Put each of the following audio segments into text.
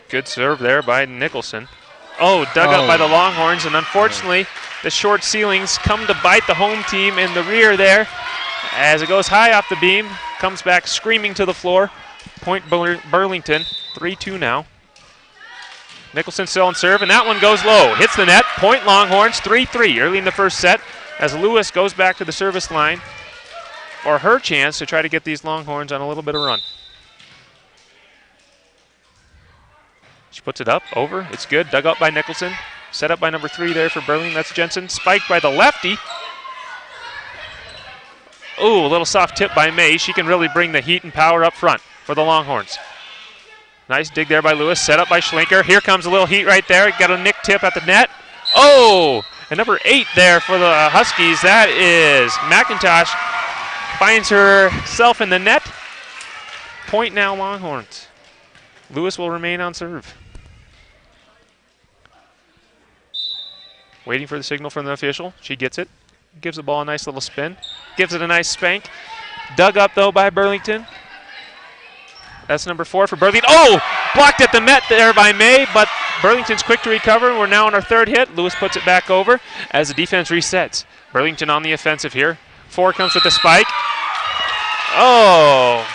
Good serve there by Nicholson. Oh, dug up by the Longhorns, and unfortunately, the short ceilings come to bite the home team in the rear there. As it goes high off the beam, comes back screaming to the floor. Point Burlington, 3-2 now. Nicholson still on serve, and that one goes low. Hits the net. Point Longhorns, 3-3 early in the first set as Lewis goes back to the service line for her chance to try to get these Longhorns on a little bit of run. She puts it up, over. It's good. Dug up by Nicholson. Set up by number 3 there for Burlington. That's Jensen. Spiked by the lefty. Ooh, a little soft tip by May. She can really bring the heat and power up front for the Longhorns. Nice dig there by Lewis. Set up by Schlenker. Here comes a little heat right there. Got a nick tip at the net. Oh, and number 8 there for the Huskies. That is McIntosh. Finds herself in the net. Point now Longhorns. Lewis will remain on serve. Waiting for the signal from the official. She gets it. Gives the ball a nice little spin. Gives it a nice spank. Dug up, though, by Burlington. That's number 4 for Burlington. Oh! Blocked at the net there by May, but Burlington's quick to recover. We're now on our 3rd hit. Lewis puts it back over as the defense resets. Burlington on the offensive here. 4 comes with the spike. Oh!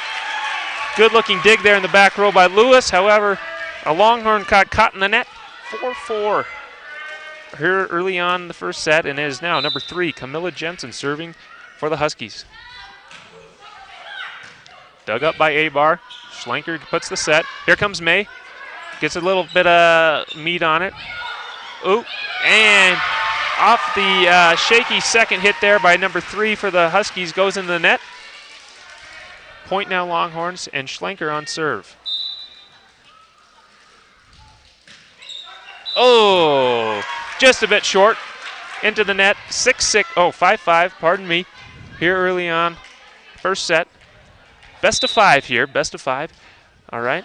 Good-looking dig there in the back row by Lewis. However, a Longhorn got caught in the net. 4-4. Here early on in the first set, and it is now number 3, Camilla Jensen, serving for the Huskies. Dug up by Abar. Schlenker puts the set. Here comes May. Gets a little bit of meat on it. Ooh, and off the shaky second hit there by number 3 for the Huskies goes into the net. Point now Longhorns, and Schlenker on serve. Oh! Just a bit short into the net. 6-6, 5-5, pardon me. Here early on, first set. Best of 5 here, best of 5. All right.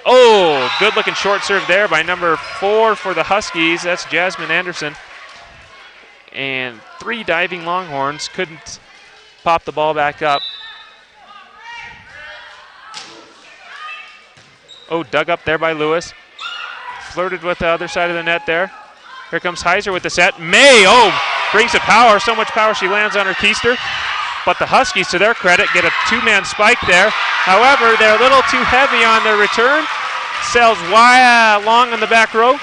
Oh, good looking short serve there by number 4 for the Huskies. That's Jasmine Anderson. And 3 diving Longhorns couldn't pop the ball back up. Oh, dug up there by Lewis. Flirted with the other side of the net there. Here comes Heiser with the set. May, brings the power. So much power she lands on her keister. But the Huskies, to their credit, get a 2-man spike there. However, they're a little too heavy on their return. Sails long on the back row.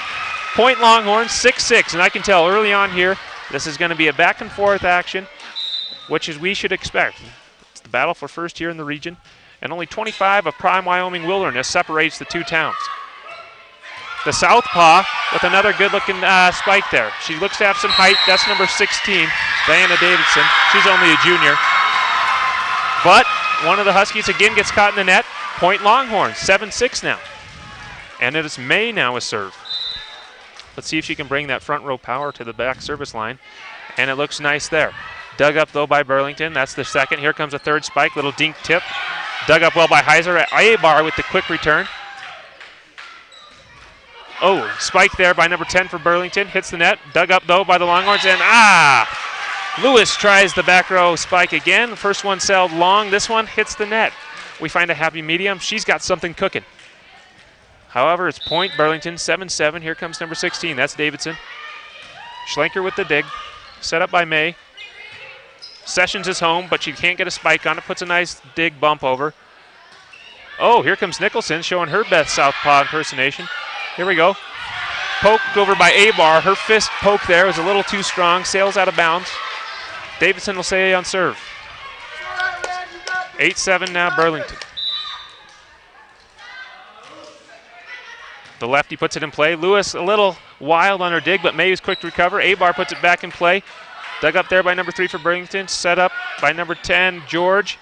Point Longhorns, 6-6. And I can tell early on here, this is going to be a back and forth action, which is we should expect. It's the battle for first here in the region. And only 25 of prime Wyoming wilderness separates the two towns. The southpaw with another good-looking spike there. She looks to have some height. That's number 16, Diana Davidson. She's only a junior. But one of the Huskies again gets caught in the net. Point Longhorns, 7-6 now. And it is May now with serve. Let's see if she can bring that front row power to the back service line. And it looks nice there. Dug up, though, by Burlington. That's the second. Here comes a third spike. Little dink tip. Dug up well by Heiser. Abar with the quick return. Oh, spike there by number 10 for Burlington. Hits the net. Dug up, though, by the Longhorns. And, Lewis tries the back row spike again. The first one sailed long. This one hits the net. We find a happy medium. She's got something cooking. However, it's point Burlington, 7-7. Here comes number 16. That's Davidson. Schlenker with the dig. Set up by May. Sessions is home, but she can't get a spike on it. Puts a nice dig bump over. Oh, here comes Nicholson showing her best southpaw impersonation. Here we go. Poked over by Abar. Her fist poke there was a little too strong. Sails out of bounds. Davidson will say on serve. 8-7 now, Burlington. The lefty puts it in play. Lewis a little wild on her dig, but May is quick to recover. Abar puts it back in play. Dug up there by number 3 for Burlington. Set up by number 10, George.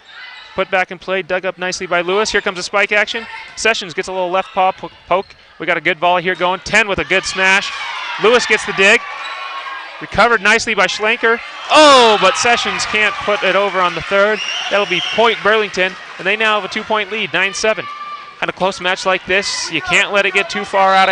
Put back in play. Dug up nicely by Lewis. Here comes a spike action. Sessions gets a little left paw poke. We got a good volley here going. 10 with a good smash. Lewis gets the dig. Recovered nicely by Schlenker. Oh, but Sessions can't put it over on the third. That'll be point Burlington, and they now have a 2-point lead, 9-7. On a close match like this, you can't let it get too far out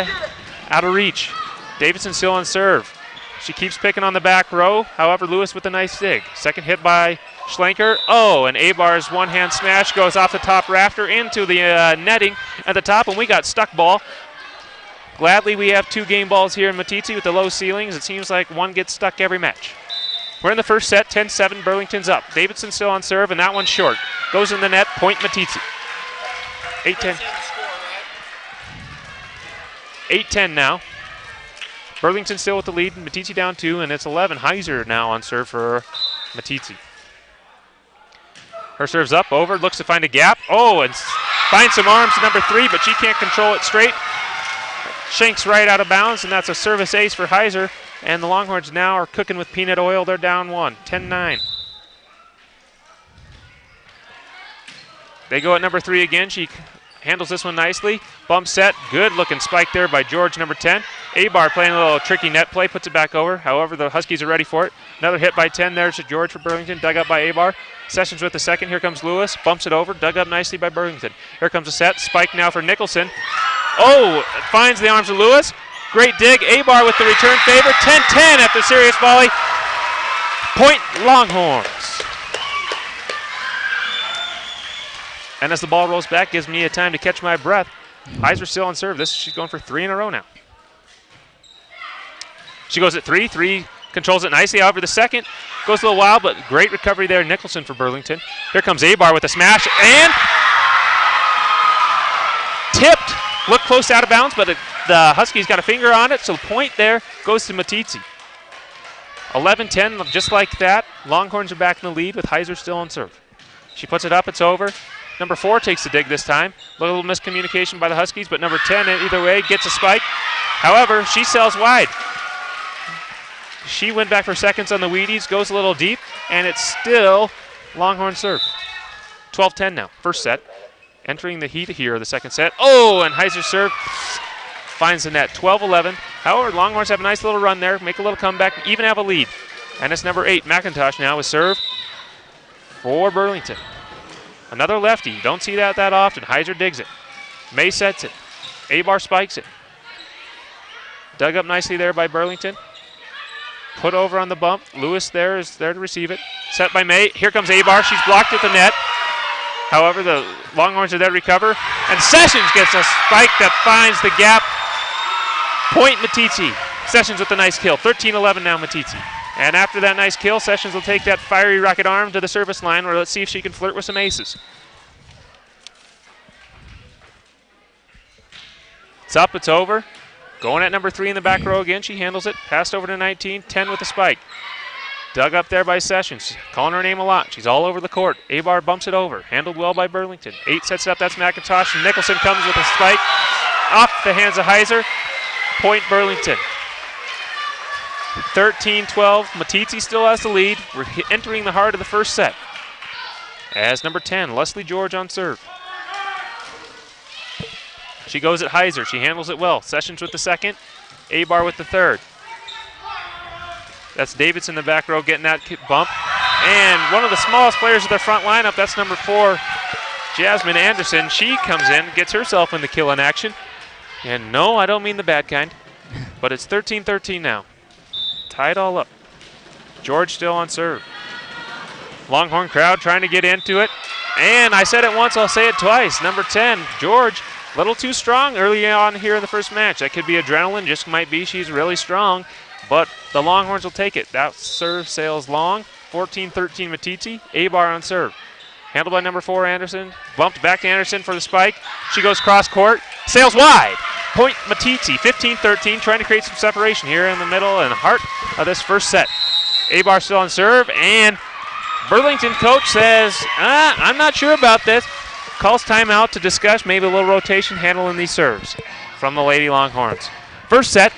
of reach. Davidson still on serve. She keeps picking on the back row. However, Lewis with a nice dig. Second hit by Schlenker. Oh, and Abar's one-hand smash goes off the top rafter into the netting, at the top, and we got stuck ball. Gladly, we have 2 game balls here in Meeteetse with the low ceilings. It seems like one gets stuck every match. We're in the first set, 10-7, Burlington's up. Davidson still on serve, and that one's short. Goes in the net, point Meeteetse. 8-10. 8-10 now. Burlington still with the lead, Meeteetse down 2, and it's 11. Heiser now on serve for Meeteetse. Her serve's up, over, looks to find a gap. Oh, and finds some arms to number 3, but she can't control it straight. Shanks right out of bounds, and that's a service ace for Heiser. And the Longhorns now are cooking with peanut oil. They're down 1, 10-9. They go at number 3 again. She handles this one nicely. Bump set, good looking spike there by George, number 10. Abar playing a little tricky net play, puts it back over. However, the Huskies are ready for it. Another hit by 10 there to George for Burlington, dug up by Abar. Sessions with the second, here comes Lewis, bumps it over, dug up nicely by Burlington. Here comes a set, spike now for Nicholson. Oh, finds the arms of Lewis. Great dig, Abar with the return favor, 10-10 after serious volley. Point Longhorns. And as the ball rolls back, gives me a time to catch my breath. Heiser still on serve. She's going for 3 in a row now. She goes at 3. 3 controls it nicely. However, the second goes a little wild, but great recovery there. Nicholson for Burlington. Here comes Abar with a smash and tipped. Looked close out of bounds, but the Huskies got a finger on it, so the point there goes to Meeteetse. 11-10, just like that. Longhorns are back in the lead with Heiser still on serve. She puts it up, it's over. Number 4 takes the dig this time. A little miscommunication by the Huskies, but number 10, either way, gets a spike. However, she sails wide. She went back for seconds on the Wheaties, goes a little deep, and it's still Longhorn serve. 12-10 now, first set. Entering the heat here of the second set. Oh, and Heiser's serve finds the net, 12-11. However, Longhorns have a nice little run there, make a little comeback, even have a lead. And it's number 8, McIntosh now with serve for Burlington. Another lefty, don't see that often. Heiser digs it. May sets it. Abar spikes it. Dug up nicely there by Burlington. Put over on the bump. Lewis there is there to receive it. Set by May. Here comes Abar. She's blocked at the net. However, the Longhorns are there to recover. And Sessions gets a spike that finds the gap. Point Meeteetse. Sessions with a nice kill. 13-11 now Meeteetse. And after that nice kill, Sessions will take that fiery rocket arm to the service line where let's see if she can flirt with some aces. It's up, it's over. Going at number 3 in the back row again. She handles it. Passed over to 19. 10 with a spike. Dug up there by Sessions. Calling her name a lot. She's all over the court. Abar bumps it over. Handled well by Burlington. 8 sets it up. That's McIntosh. And Nicholson comes with a spike. Off the hands of Heiser. Point Burlington. 13-12. Meeteetse still has the lead. We're entering the heart of the first set. As number 10, Leslie George on serve. She goes at Heiser. She handles it well. Sessions with the second. Abar with the third. That's Davidson in the back row getting that bump. And one of the smallest players of their front lineup, that's number 4, Jasmine Anderson. She comes in, gets herself in the kill in action. And no, I don't mean the bad kind. But it's 13-13 now. Tied all up. George still on serve. Longhorn crowd trying to get into it. And I said it once, I'll say it twice. Number 10, George, a little too strong early on here in the first match. That could be adrenaline, just might be she's really strong. But the Longhorns will take it. That serve sails long. 14-13 Meeteetse. Abar on serve. Handled by number 4, Anderson. Bumped back to Anderson for the spike. She goes cross court. Sails wide. Point Meeteetse. 15-13. Trying to create some separation here in the middle and heart of this first set. Abar still on serve. And Burlington coach says, I'm not sure about this. Calls timeout to discuss maybe a little rotation handling these serves from the Lady Longhorns. First set.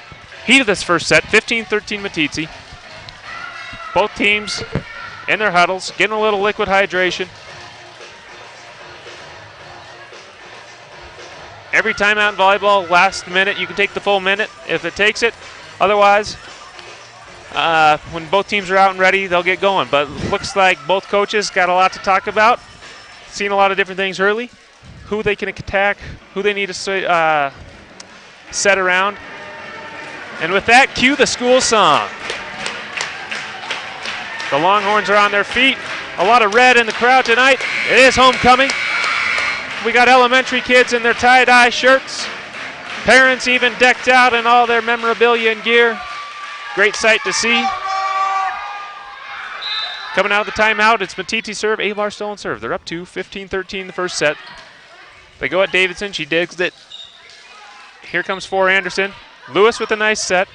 Heat of this first set, 15-13 Meeteetse. Both teams in their huddles, getting a little liquid hydration. Every timeout in volleyball, last minute, you can take the full minute if it takes it. Otherwise, when both teams are out and ready, they'll get going. But looks like both coaches got a lot to talk about. Seen a lot of different things early. Who they can attack, who they need to set around. And with that, cue the school song. The Longhorns are on their feet. A lot of red in the crowd tonight. It is homecoming. We got elementary kids in their tie-dye shirts. Parents even decked out in all their memorabilia and gear. Great sight to see. Coming out of the timeout, it's Meeteetse serve, Avar still on serve. They're up to 15-13 in the first set. They go at Davidson, she digs it. Here comes for Anderson. Lewis with a nice set.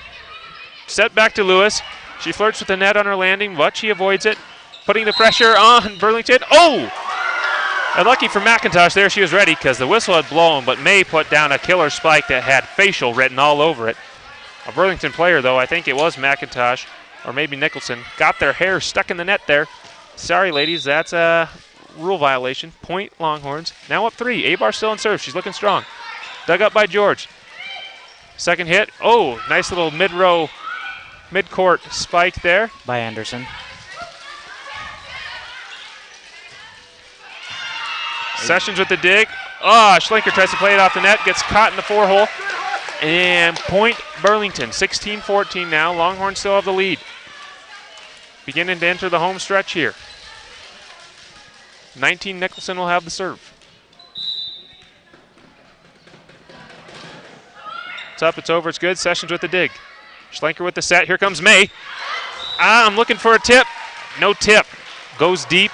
Set back to Lewis. She flirts with the net on her landing, but she avoids it. Putting the pressure on Burlington. Oh! And lucky for McIntosh there, she was ready because the whistle had blown, but May put down a killer spike that had facial written all over it. A Burlington player, though, I think it was McIntosh, or maybe Nicholson, got their hair stuck in the net there. Sorry, ladies, that's a rule violation. Point Longhorns. Now up 3. Abar still in serve. She's looking strong. Dug up by George. Second hit. Oh, nice little mid-row, mid-court spike there. By Anderson. Sessions with the dig. Oh, Schlenker tries to play it off the net. Gets caught in the 4-hole. And point Burlington. 16-14 now. Longhorns still have the lead. Beginning to enter the home stretch here. 19 Nicholson will have the serve. It's up, it's over, it's good. Sessions with the dig. Schlenker with the set. Here comes May. I'm looking for a tip. No tip. Goes deep.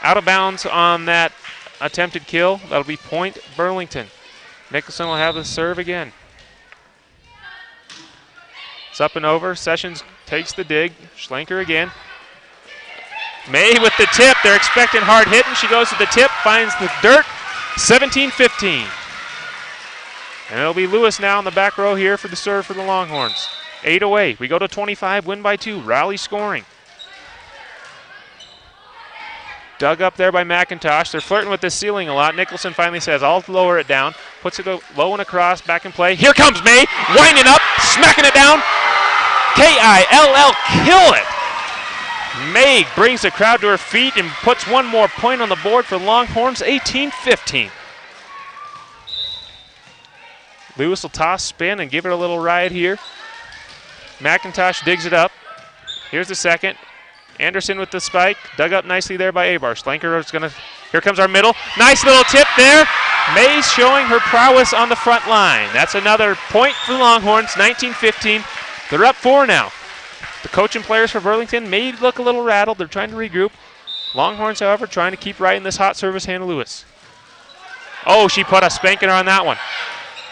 Out of bounds on that attempted kill. That'll be point Burlington. Nicholson will have the serve again. It's up and over. Sessions takes the dig. Schlenker again. May with the tip. They're expecting hard hitting. She goes to the tip, finds the dirt. 17-15. And it'll be Lewis now in the back row here for the serve for the Longhorns. 8 away. We go to 25, win by 2. Rally scoring. Dug up there by McIntosh. They're flirting with the ceiling a lot. Nicholson finally says, I'll lower it down. Puts it low and across, back in play. Here comes May, winding up, smacking it down. K-I-L-L, kill it. May brings the crowd to her feet and puts one more point on the board for Longhorns, 18-15. Lewis will toss, spin, and give it a little ride here. McIntosh digs it up. Here's the second. Anderson with the spike, dug up nicely there by Abar. Schlenker is gonna, here comes our middle. Nice little tip there. May's showing her prowess on the front line. That's another point for the Longhorns, 19-15. They're up 4 now. The coach and players for Burlington may look a little rattled. They're trying to regroup. Longhorns, however, trying to keep right in this hot service hand of Lewis. Oh, she put a spanking on that one.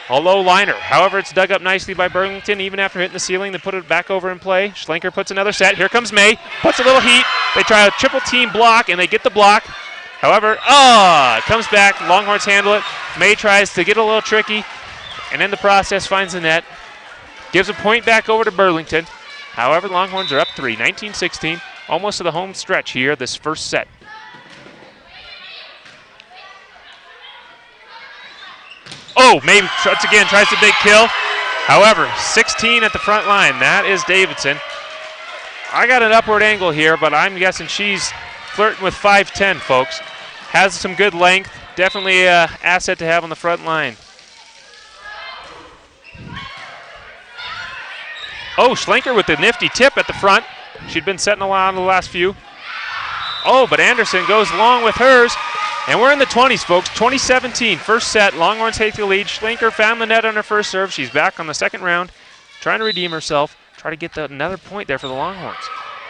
A low liner. However, it's dug up nicely by Burlington. Even after hitting the ceiling, they put it back over in play. Schlenker puts another set. Here comes May. Puts a little heat. They try a triple team block, and they get the block. However, it comes back. Longhorns handle it. May tries to get a little tricky, and in the process finds the net. Gives a point back over to Burlington. However, Longhorns are up 3, 19-16. Almost to the home stretch here, this first set. Oh, May once again tries the big kill. However, 16 at the front line. That is Davidson. I got an upward angle here, but I'm guessing she's flirting with 5'10", folks. Has some good length. Definitely an asset to have on the front line. Oh, Schlenker with the nifty tip at the front. She'd been setting a lot on the last few. Oh, but Anderson goes long with hers. And we're in the 20s, folks. 20-17, first set. Longhorns take the lead. Schlenker found the net on her first serve. She's back on the second round, trying to redeem herself. Try to get another point there for the Longhorns.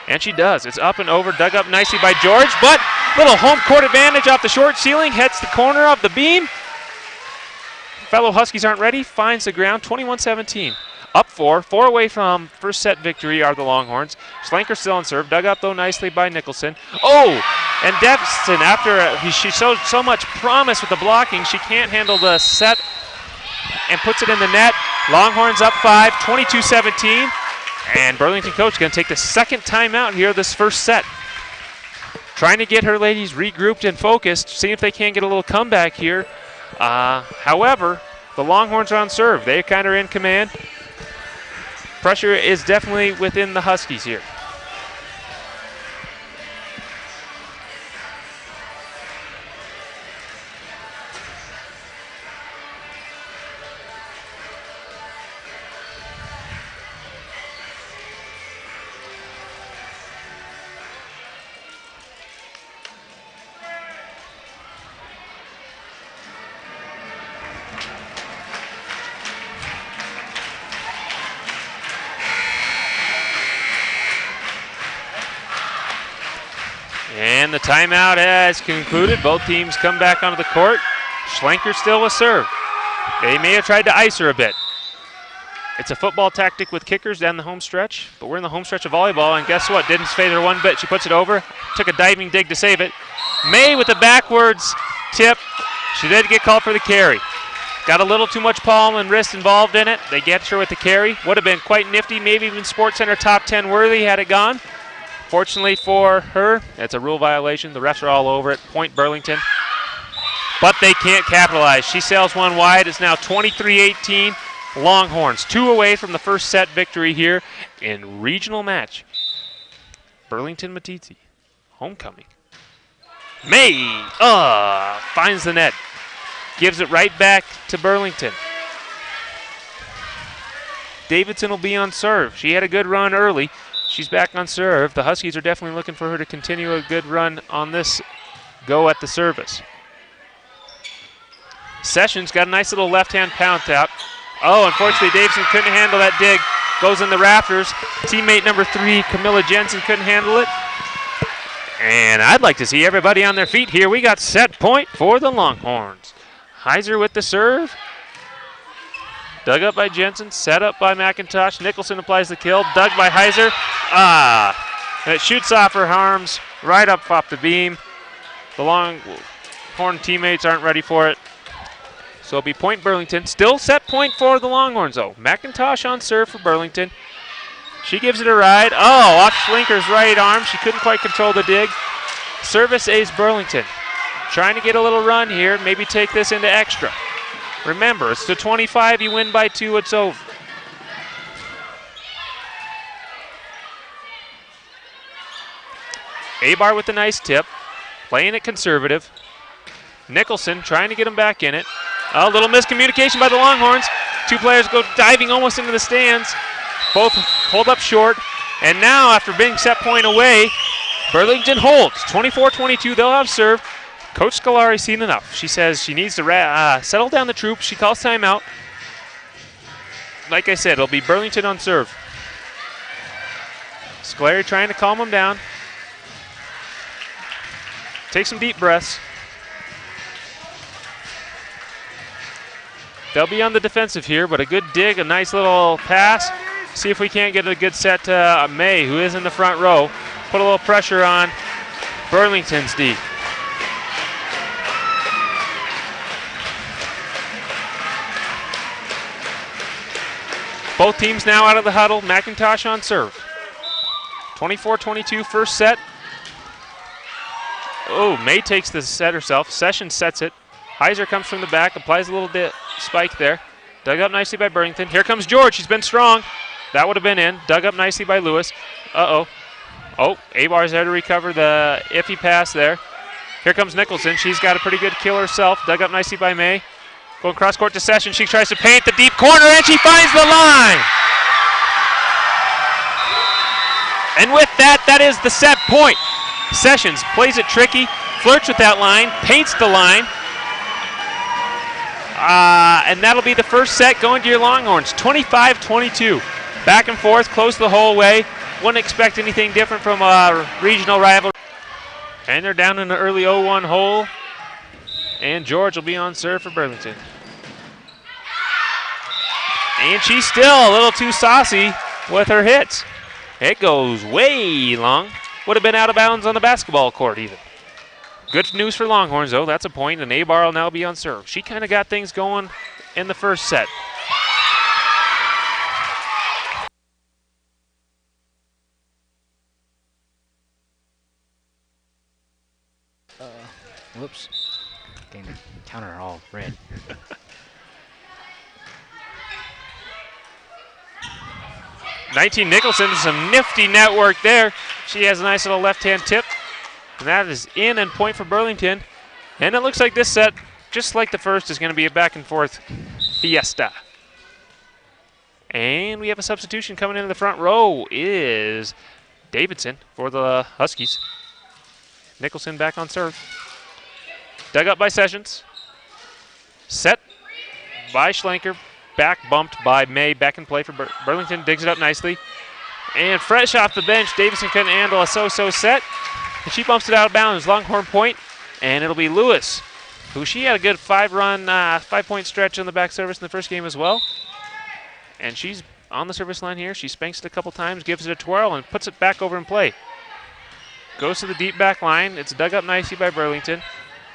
And she does. It's up and over, dug up nicely by George, but little home court advantage off the short ceiling. Hits the corner of the beam. Fellow Huskies aren't ready. Finds the ground, 21-17. Up 4 away from first set victory are the Longhorns. Schlenker still on serve, dug up though nicely by Nicholson. Oh, and Davidson, after she showed so much promise with the blocking, she can't handle the set and puts it in the net. Longhorns up 5, 22-17. And Burlington coach going to take the second timeout here this first set. Trying to get her ladies regrouped and focused, see if they can get a little comeback here. However, the Longhorns are on serve. They kind of are in command. Pressure is definitely within the Huskies here. And the timeout has concluded. Both teams come back onto the court. Schlenker still with serve. They may have tried to ice her a bit. It's a football tactic with kickers down the home stretch, but we're in the home stretch of volleyball, and guess what? Didn't phase her one bit. She puts it over, took a diving dig to save it. May with a backwards tip. She did get called for the carry. Got a little too much palm and wrist involved in it. They get her with the carry. Would have been quite nifty, maybe even Sports Center top 10 worthy had it gone. Fortunately for her, it's a rule violation. The refs are all over it. Point Burlington. But they can't capitalize. She sails one wide. It's now 23-18. Longhorns 2 away from the first set victory here in regional match. Burlington Meeteetse, homecoming. May finds the net. Gives it right back to Burlington. Davidson will be on serve. She had a good run early. She's back on serve. The Huskies are definitely looking for her to continue a good run on this go at the service. Sessions got a nice little left-hand pound tap. Oh, unfortunately, Davidson couldn't handle that dig. Goes in the rafters. Teammate number 3, Camilla Jensen, couldn't handle it. And I'd like to see everybody on their feet here. We got set point for the Longhorns. Heiser with the serve. Dug up by Jensen, set up by McIntosh. Nicholson applies the kill. Dug by Heiser. And it shoots off her arms right up off the beam. The Longhorn teammates aren't ready for it. So it'll be point Burlington. Still set point for the Longhorns, though. McIntosh on serve for Burlington. She gives it a ride. Oh, off Schlinker's right arm. She couldn't quite control the dig. Service ace Burlington. Trying to get a little run here. Maybe take this into extra. Remember, it's to 25. You win by 2, it's over. Abar with a nice tip. Playing it conservative. Nicholson trying to get him back in it. A little miscommunication by the Longhorns. 2 players go diving almost into the stands. Both hold up short. And now, after being set point away, Burlington holds. 24-22, they'll have serve. Coach Scolari's seen enough. She says she needs to settle down the troops. She calls timeout. Like I said, it'll be Burlington on serve. Scolari trying to calm them down. Take some deep breaths. They'll be on the defensive here, but a good dig, a nice little pass. See if we can't get a good set to May, who is in the front row. Put a little pressure on Burlington's D. Both teams now out of the huddle. McIntosh on serve. 24-22, first set. Oh, May takes the set herself. Sessions sets it. Heiser comes from the back, applies a little bit spike there. Dug up nicely by Burlington. Here comes George. She's been strong. That would have been in. Dug up nicely by Lewis. Oh, Abar's there to recover the iffy pass there. Here comes Nicholson. She's got a pretty good kill herself. Dug up nicely by May. Going cross court to Sessions. She tries to paint the deep corner, and she finds the line. And with that, that is the set point. Sessions plays it tricky, flirts with that line, paints the line. And that'll be the first set going to your Longhorns. 25-22. Back and forth, close the whole way. Wouldn't expect anything different from a regional rival. And they're down in the early 0-1 hole. And George will be on serve for Burlington. And she's still a little too saucy with her hits. It goes way long. Would have been out of bounds on the basketball court even. Good news for Longhorns, though. That's a point, and Abar will now be on serve. She kind of got things going in the first set. Whoops. Getting the counter all red. Nicholson, some nifty network there. She has a nice little left-hand tip. And that is in and point for Burlington. And it looks like this set, just like the first, is going to be a back-and-forth fiesta. And we have a substitution coming into the front row is Davidson for the Huskies. Nicholson back on serve. Dug up by Sessions. Set by Schlenker. Back bumped by May. Back in play for Burlington. Digs it up nicely. And fresh off the bench, Davidson couldn't handle a so-so set. And she bumps it out of bounds. Longhorn point, and it'll be Lewis, who she had a good 5-point stretch on the back service in the first game as well. And she's on the service line here. She spanks it a couple times, gives it a twirl, and puts it back over in play. Goes to the deep back line. It's dug up nicely by Burlington.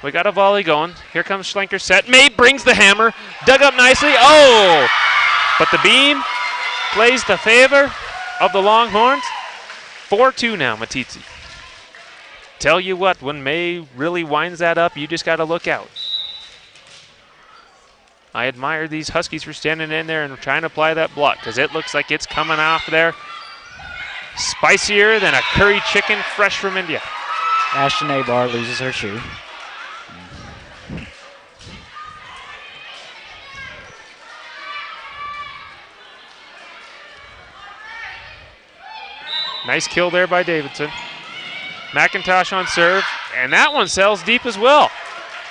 We got a volley going. Here comes Schlenker's set. May brings the hammer. Dug up nicely. Oh! But the beam plays the favor of the Longhorns. 4-2 now, Meeteetse. Tell you what, when May really winds that up, you just got to look out. I admire these Huskies for standing in there and trying to apply that block, because it looks like it's coming off there spicier than a curry chicken fresh from India. Ashton Abar loses her shoe. Nice kill there by Davidson. McIntosh on serve, and that one sails deep as well.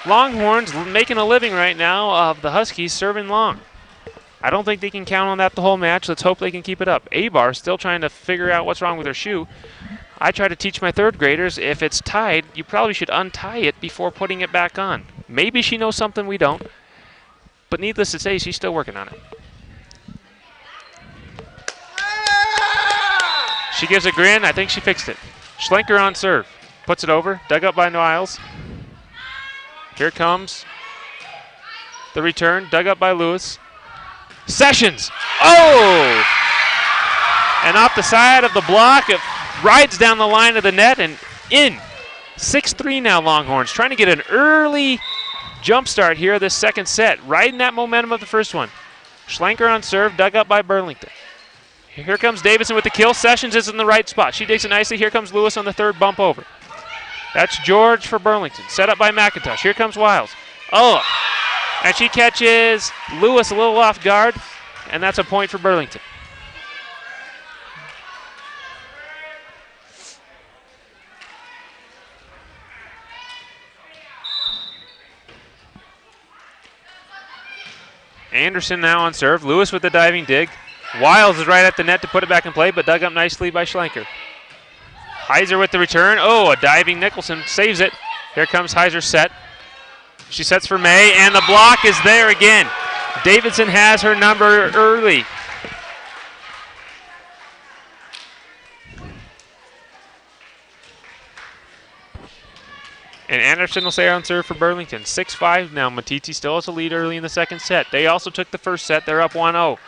Longhorns making a living right now of the Huskies serving long. I don't think they can count on that the whole match. Let's hope they can keep it up. Abar still trying to figure out what's wrong with her shoe. I try to teach my third graders, if it's tied, you probably should untie it before putting it back on. Maybe she knows something we don't, but needless to say, she's still working on it. She gives a grin. I think she fixed it. Schlenker on serve. Puts it over. Dug up by Niles. Here comes the return. Dug up by Lewis. Sessions. Oh! And off the side of the block, it rides down the line of the net and in. 6-3 now, Longhorns. Trying to get an early jump start here this second set. Riding that momentum of the first one. Schlenker on serve. Dug up by Burlington. Here comes Davidson with the kill. Sessions is in the right spot. She digs it nicely. Here comes Lewis on the third bump over. That's George for Burlington. Set up by McIntosh. Here comes Wiles. Oh, and she catches Lewis a little off guard, and that's a point for Burlington. Anderson now on serve. Lewis with the diving dig. Wiles is right at the net to put it back in play, but dug up nicely by Schlenker. Heiser with the return. Oh, a diving Nicholson saves it. Here comes Heiser's set. She sets for May, and the block is there again. Davidson has her number early. And Anderson will stay on serve for Burlington. 6-5 now. Meeteetse still has a lead early in the second set. They also took the first set. They're up 1-0.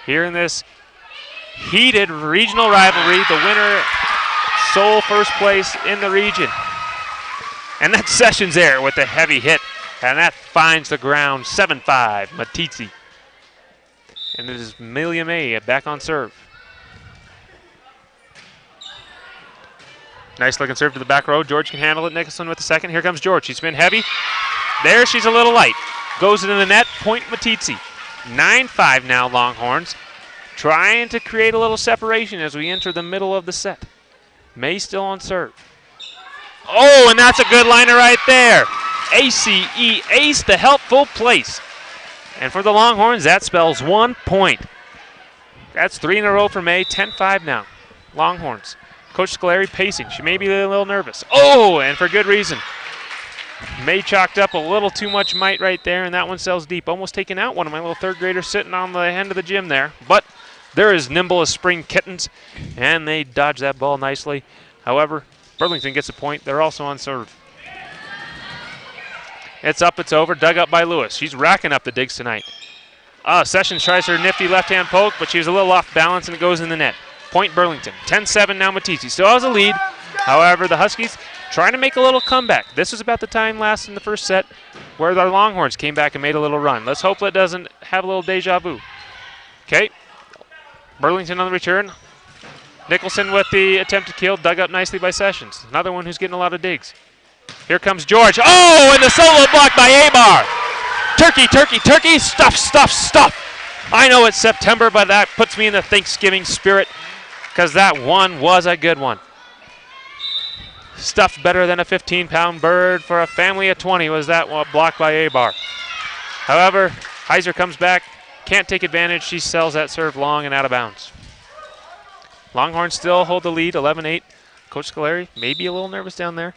Here in this heated regional rivalry, the winner sole first place in the region. And that's Sessions there with the heavy hit, and that finds the ground. 7-5, Meeteetse. And it is Amelia May back on serve. Nice looking serve to the back row. George can handle it. Nicholson with the second. Here comes George. She's been heavy. There, she's a little light. Goes into the net. Point Meeteetse. 9-5 now, Longhorns. Trying to create a little separation as we enter the middle of the set. May still on serve. Oh, and that's a good liner right there. ACE, ace the helpful place. And for the Longhorns, that spells 1 point. That's 3 in a row for May. 10-5 now. Longhorns. Coach Scolari pacing. She may be a little nervous. Oh, and for good reason. May chalked up a little too much might right there, and that one sails deep. Almost taking out one of my little third graders sitting on the end of the gym there. But they're as nimble as spring kittens, and they dodge that ball nicely. However, Burlington gets a point. They're also on serve. It's up, it's over. Dug up by Lewis. She's racking up the digs tonight. Sessions tries her nifty left-hand poke, but she was a little off balance, and it goes in the net. Point Burlington. 10-7 now Meeteetse. Still has a lead. However, the Huskies trying to make a little comeback. This was about the time last in the first set where the Longhorns came back and made a little run. Let's hope it doesn't have a little deja vu. Okay. Burlington on the return. Nicholson with the attempted kill, dug up nicely by Sessions. Another one who's getting a lot of digs. Here comes George. Oh, and the solo block by Abar. Turkey, turkey, turkey. Stuff, stuff, stuff. I know it's September, but that puts me in the Thanksgiving spirit because that one was a good one. Stuffed better than a 15-pound bird for a family of 20 was that one blocked by Abar. However, Heiser comes back, can't take advantage. She sells that serve long and out of bounds. Longhorns still hold the lead, 11-8. Coach Scolari may be a little nervous down there,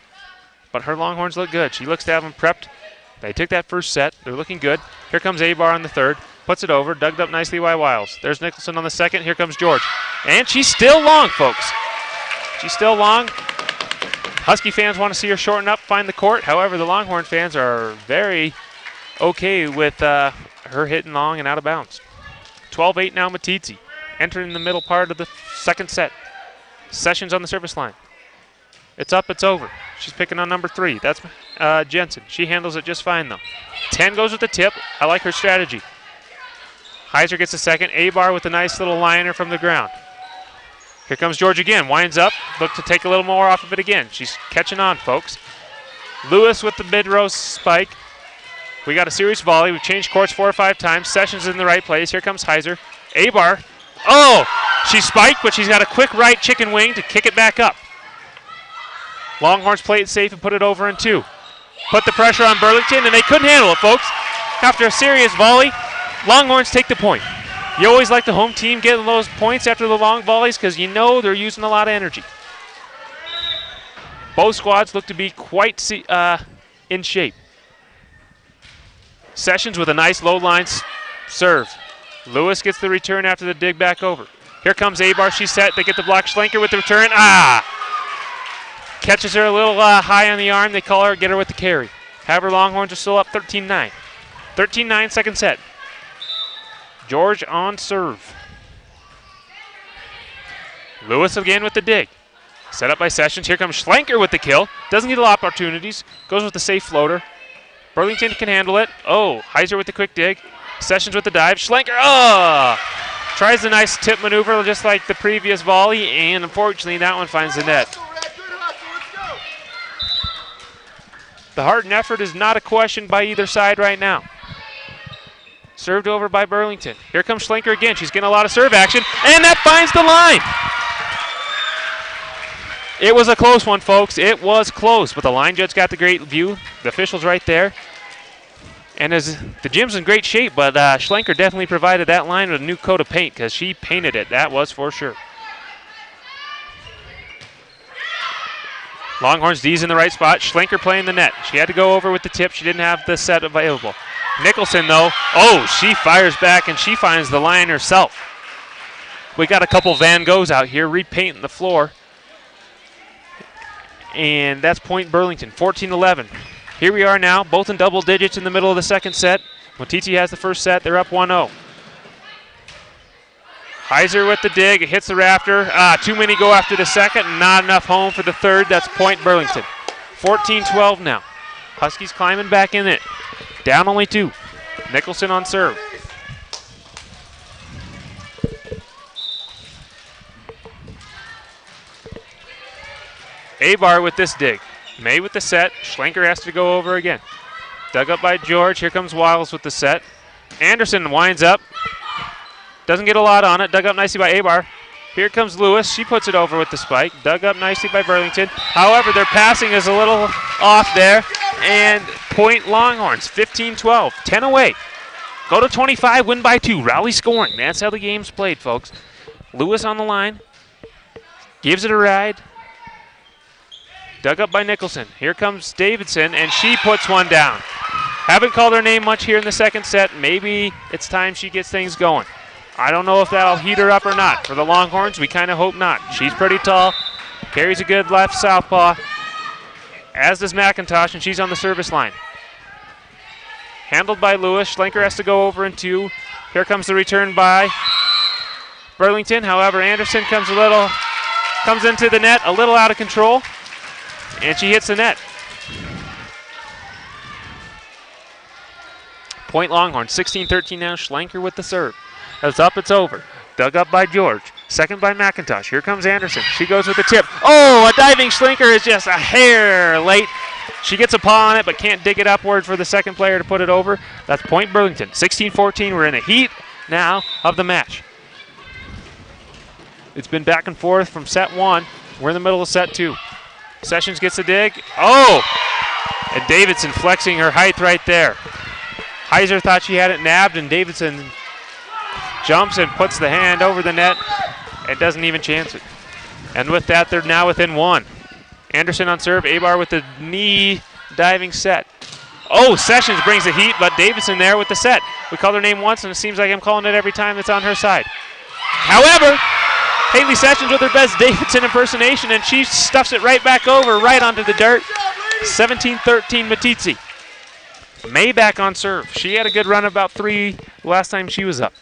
but her Longhorns look good. She looks to have them prepped. They took that first set. They're looking good. Here comes Abar on the third. Puts it over. Dug up nicely by Wiles. There's Nicholson on the second. Here comes George. And she's still long, folks. She's still long. Husky fans want to see her shorten up, find the court. However, the Longhorn fans are very okay with her hitting long and out of bounds. 12-8 now, Meeteetse. Entering the middle part of the second set. Sessions on the service line. It's up, it's over. She's picking on number 3. That's Jensen. She handles it just fine, though. 10 goes with the tip. I like her strategy. Heiser gets a second. Abar with a nice little liner from the ground. Here comes George again. Winds up. Look to take a little more off of it again. She's catching on, folks. Lewis with the mid-row spike. We got a serious volley. We've changed courts 4 or 5 times. Sessions in the right place. Here comes Heiser. Abar. Oh! She spiked, but she's got a quick right chicken wing to kick it back up. Longhorns play it safe and put it over in 2. Put the pressure on Burlington, and they couldn't handle it, folks. After a serious volley, Longhorns take the point. You always like the home team getting those points after the long volleys because you know they're using a lot of energy. Both squads look to be quite in shape. Sessions with a nice low line serve. Lewis gets the return after the dig back over. Here comes Abar. She's set. They get the block. Schlenker with the return. Catches her a little high on the arm. They call her, get her with the carry. However, Longhorns are still up 13-9. 13-9, second set. George on serve. Lewis again with the dig. Set up by Sessions. Here comes Schlenker with the kill. Doesn't get a lot of opportunities. Goes with the safe floater. Burlington can handle it. Oh, Heiser with the quick dig. Sessions with the dive. Schlenker, tries the nice tip maneuver just like the previous volley, and unfortunately that one finds the net. The heart and effort is not a question by either side right now. Served over by Burlington. Here comes Schlenker again. She's getting a lot of serve action, and that finds the line. It was a close one, folks. It was close, but the line judge got the great view. The official's right there. And as the gym's in great shape, but Schlenker definitely provided that line with a new coat of paint because she painted it. That was for sure. Longhorns D's in the right spot. Schlenker playing the net. She had to go over with the tip. She didn't have the set available. Nicholson, though, she fires back and she finds the line herself. We got a couple Van Goghs out here repainting the floor. And that's point Burlington, 14-11. Here we are now, both in double digits in the middle of the second set. Meeteetse has the first set. They're up 1-0. Heiser with the dig. It hits the rafter. Too many go after the second. Not enough home for the third. That's point Burlington. 14-12 now. Huskies climbing back in it. Down only 2. Nicholson on serve. Abar with this dig. May with the set. Schlenker has to go over again. Dug up by George. Here comes Wiles with the set. Anderson winds up. Doesn't get a lot on it. Dug up nicely by Abar. Here comes Lewis. She puts it over with the spike. Dug up nicely by Burlington. However, their passing is a little off there. And point Longhorns, 15-12. 10 away. Go to 25, win by 2. Rally scoring. That's how the game's played, folks. Lewis on the line. Gives it a ride. Dug up by Nicholson. Here comes Davidson, and she puts one down. Haven't called her name much here in the second set. Maybe it's time she gets things going. I don't know if that'll heat her up or not. For the Longhorns, we kind of hope not. She's pretty tall, carries a good left southpaw, as does McIntosh, and she's on the service line. Handled by Lewis. Schlenker has to go over in 2. Here comes the return by Burlington. However, Anderson comes into the net a little out of control. And she hits the net. Point Longhorn, 16-13 now. Schlenker with the serve. It's up, it's over. Dug up by George. Second by McIntosh. Here comes Anderson. She goes with the tip. A diving Schlenker is just a hair late. She gets a paw on it, but can't dig it upward for the second player to put it over. That's point Burlington. 16-14. We're in the heat now of the match. It's been back and forth from set 1. We're in the middle of set 2. Sessions gets a dig. And Davidson flexing her height right there. Heiser thought she had it nabbed, and Davidson jumps and puts the hand over the net and doesn't even chance it. And with that, they're now within 1. Anderson on serve, Abar with the knee diving set. Oh, Sessions brings the heat, but Davidson there with the set. We called her name once, and it seems like I'm calling it every time it's on her side. However, Haley Sessions with her best Davidson impersonation, and she stuffs it right back over, right onto the dirt. 17-13 Meeteetse. May back on serve. She had a good run, about 3 last time she was up.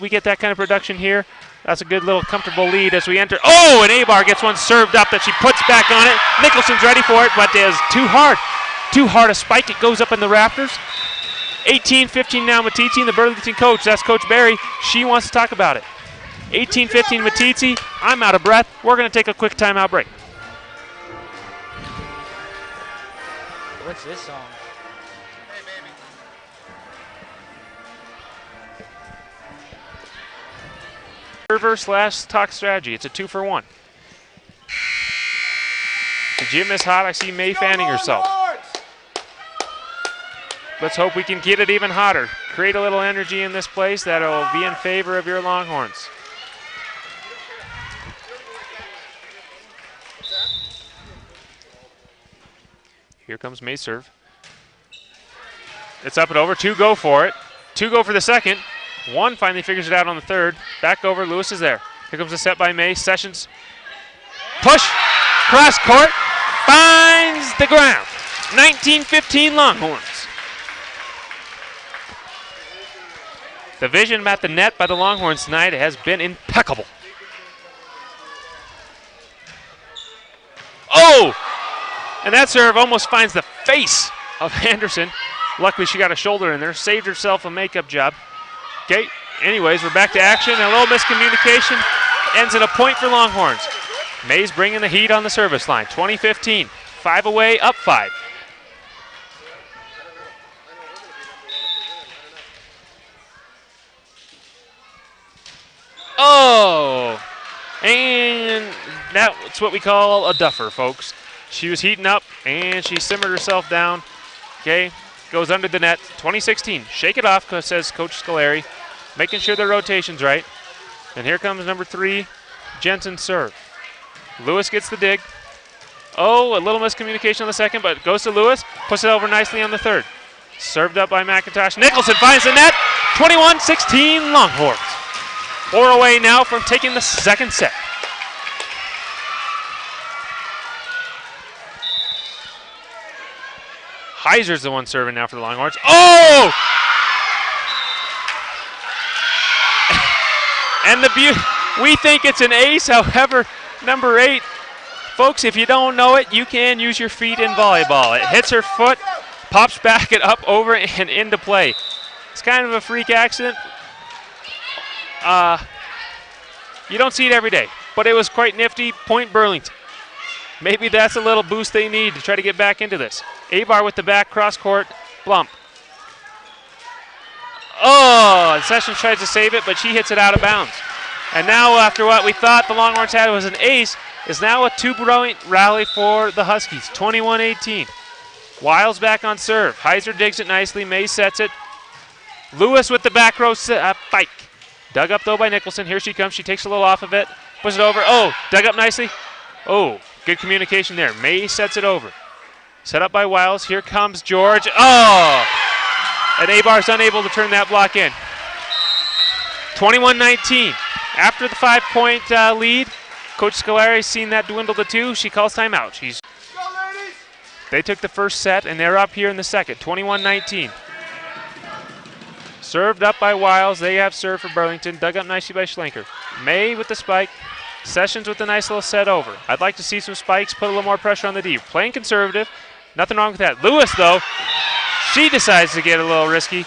We get that kind of production here. That's a good little comfortable lead as we enter. Oh, and Abar gets one served up that she puts back on it. Nicholson's ready for it, but it is too hard. Too hard a spike. It goes up in the rafters. 18-15 now Meeteetse, and the Burlington coach, that's Coach Barry. She wants to talk about it. 18-15 Meeteetse. I'm out of breath. We're going to take a quick timeout break. What's this song? Server/talk strategy. It's a 2-for-1. The gym is hot. I see May fanning herself. Let's hope we can get it even hotter. Create a little energy in this place that'll be in favor of your Longhorns. Here comes May's serve. It's up and over. 2 go for it. 2 go for the second. 1 finally figures it out on the third. Back over. Lewis is there. Here comes a set by May. Sessions. Push. Cross court. Finds the ground. 19-15 Longhorns. The vision at the net by the Longhorns tonight has been impeccable. Oh! And that serve almost finds the face of Anderson. Luckily, she got a shoulder in there. Saved herself a makeup job. Okay, anyways, we're back to action. A little miscommunication ends in a point for Longhorns. May's bringing the heat on the service line. 20-15. 5 away, up 5. Oh! And that's what we call a duffer, folks. She was heating up, and she simmered herself down. Okay, goes under the net. 20-16. Shake it off, says Coach Scolari. Making sure the rotation's right. And here comes number 3, Jensen serve. Lewis gets the dig. Oh, a little miscommunication on the second, but goes to Lewis. Puts it over nicely on the third. Served up by McIntosh. Nicholson finds the net. 21-16 Longhorns. 4 away now from taking the second set. Heiser's the one serving now for the Longhorns. Oh! And we think it's an ace, however, number 8. Folks, if you don't know it, you can use your feet in volleyball. It hits her foot, pops back it up, over, and into play. It's kind of a freak accident. You don't see it every day, but it was quite nifty. Point Burlington. Maybe that's a little boost they need to try to get back into this. Abar with the back cross court, blump. Oh, and Sessions tries to save it, but she hits it out of bounds. And now, after what we thought the Longhorns had was an ace, is now a 2-point rally for the Huskies. 21-18. Wiles back on serve. Heiser digs it nicely. May sets it. Lewis with the back row spike. Dug up, though, by Nicholson. Here she comes. She takes a little off of it. Puts it over. Oh, dug up nicely. Oh, good communication there. May sets it over. Set up by Wiles. Here comes George. Oh! And Abar's unable to turn that block in. 21-19. After the 5-point lead, Coach Scolari's seen that dwindle to 2. She calls timeout. They took the first set, and they're up here in the second. 21-19. Served up by Wiles. They have served for Burlington. Dug up nicely by Schlenker. May with the spike. Sessions with a nice little set over. I'd like to see some spikes, put a little more pressure on the D. Playing conservative. Nothing wrong with that. Lewis, though, she decides to get a little risky.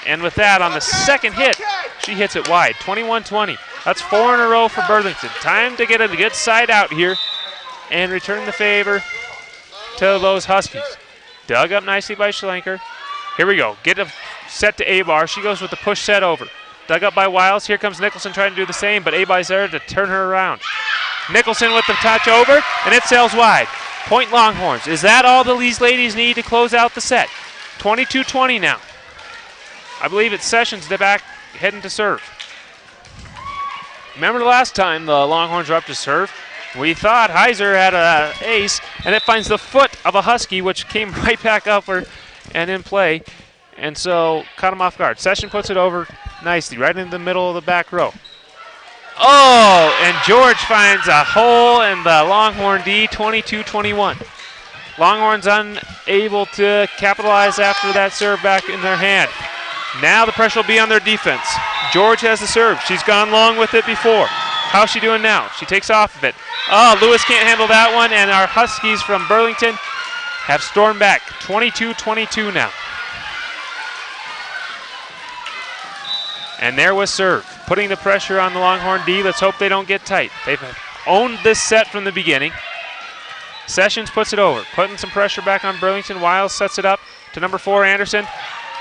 And with that, on the second hit, she hits it wide. 21-20. That's 4 in a row for Burlington. Time to get a good side out here and return the favor to those Huskies. Dug up nicely by Schlenker. Here we go. Get a set to Abar. She goes with the push set over. Dug up by Wiles. Here comes Nicholson trying to do the same, but Abar's there to turn her around. Nicholson with the touch over, and it sails wide. Point Longhorns. Is that all these ladies need to close out the set? 22-20 now. I believe it's Sessions the back heading to serve. Remember the last time the Longhorns were up to serve? We thought Heiser had an ace, and it finds the foot of a Husky, which came right back up and in play. And so caught him off guard. Session puts it over nicely, right in the middle of the back row. Oh, and George finds a hole in the Longhorn D, 22-21. Longhorns unable to capitalize after that serve back in their hand. Now the pressure will be on their defense. George has the serve. She's gone long with it before. How's she doing now? She takes off of it. Oh, Lewis can't handle that one, and our Huskies from Burlington have stormed back. 22-22 now. And there was serve, putting the pressure on the Longhorn D. Let's hope they don't get tight. They've owned this set from the beginning. Sessions puts it over, putting some pressure back on Burlington. Wiles sets it up to number 4, Anderson.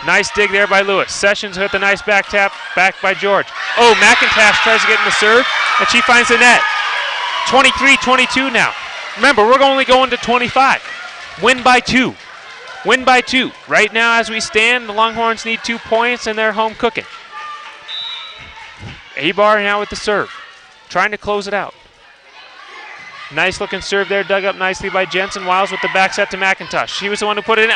Nice dig there by Lewis. Sessions with a nice back tap, back by George. Oh, McIntosh tries to get in the serve, and she finds the net. 23-22 now. Remember, we're only going to 25. Win by 2. Win by 2. Right now, as we stand, the Longhorns need 2 points, and they're home cooking. Abar now with the serve, trying to close it out. Nice looking serve there, dug up nicely by Jensen. Wiles with the back set to McIntosh. She was the one who put it in.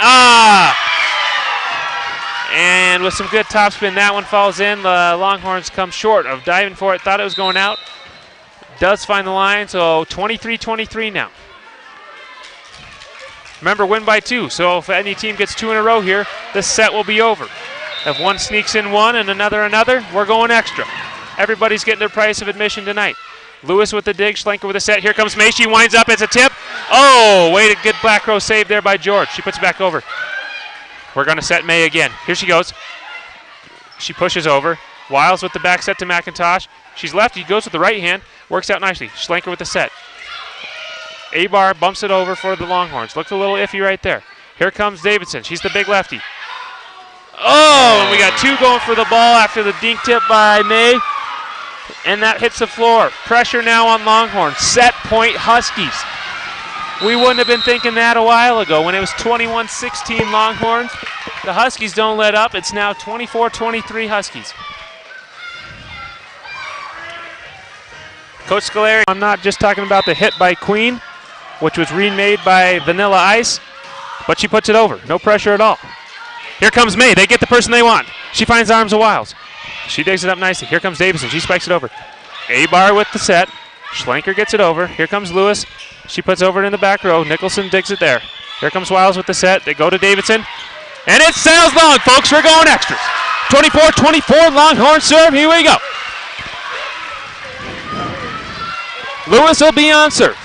And with some good topspin, that one falls in. The Longhorns come short of diving for it. Thought it was going out. Does find the line, so 23-23 now. Remember, win by 2, so if any team gets 2 in a row here, this set will be over. If one sneaks in one and another, we're going extra. Everybody's getting their price of admission tonight. Lewis with the dig, Schlenker with the set. Here comes May. She winds up. It's a tip. Oh, wait, a good back row save there by George. She puts it back over. We're going to set May again. Here she goes. She pushes over. Wiles with the back set to McIntosh. She's left. He goes with the right hand. Works out nicely. Schlenker with the set. Abar bumps it over for the Longhorns. Looks a little iffy right there. Here comes Davidson. She's the big lefty. Oh, and we got 2 going for the ball after the dink tip by May. And that hits the floor. Pressure now on Longhorns. Set point Huskies. We wouldn't have been thinking that a while ago when it was 21-16 Longhorns. The Huskies don't let up. It's now 24-23 Huskies. Coach Scolari, I'm not just talking about the hit by Queen, which was remade by Vanilla Ice, but she puts it over. No pressure at all. Here comes May. They get the person they want. She finds the arms of Wiles. She digs it up nicely. Here comes Davison. She spikes it over. Abar with the set. Schlenker gets it over. Here comes Lewis. She puts over it in the back row. Nicholson digs it there. Here comes Wiles with the set. They go to Davidson. And it sails long, folks. We're going extras. 24-24 Longhorn serve. Here we go. Lewis will be on serve.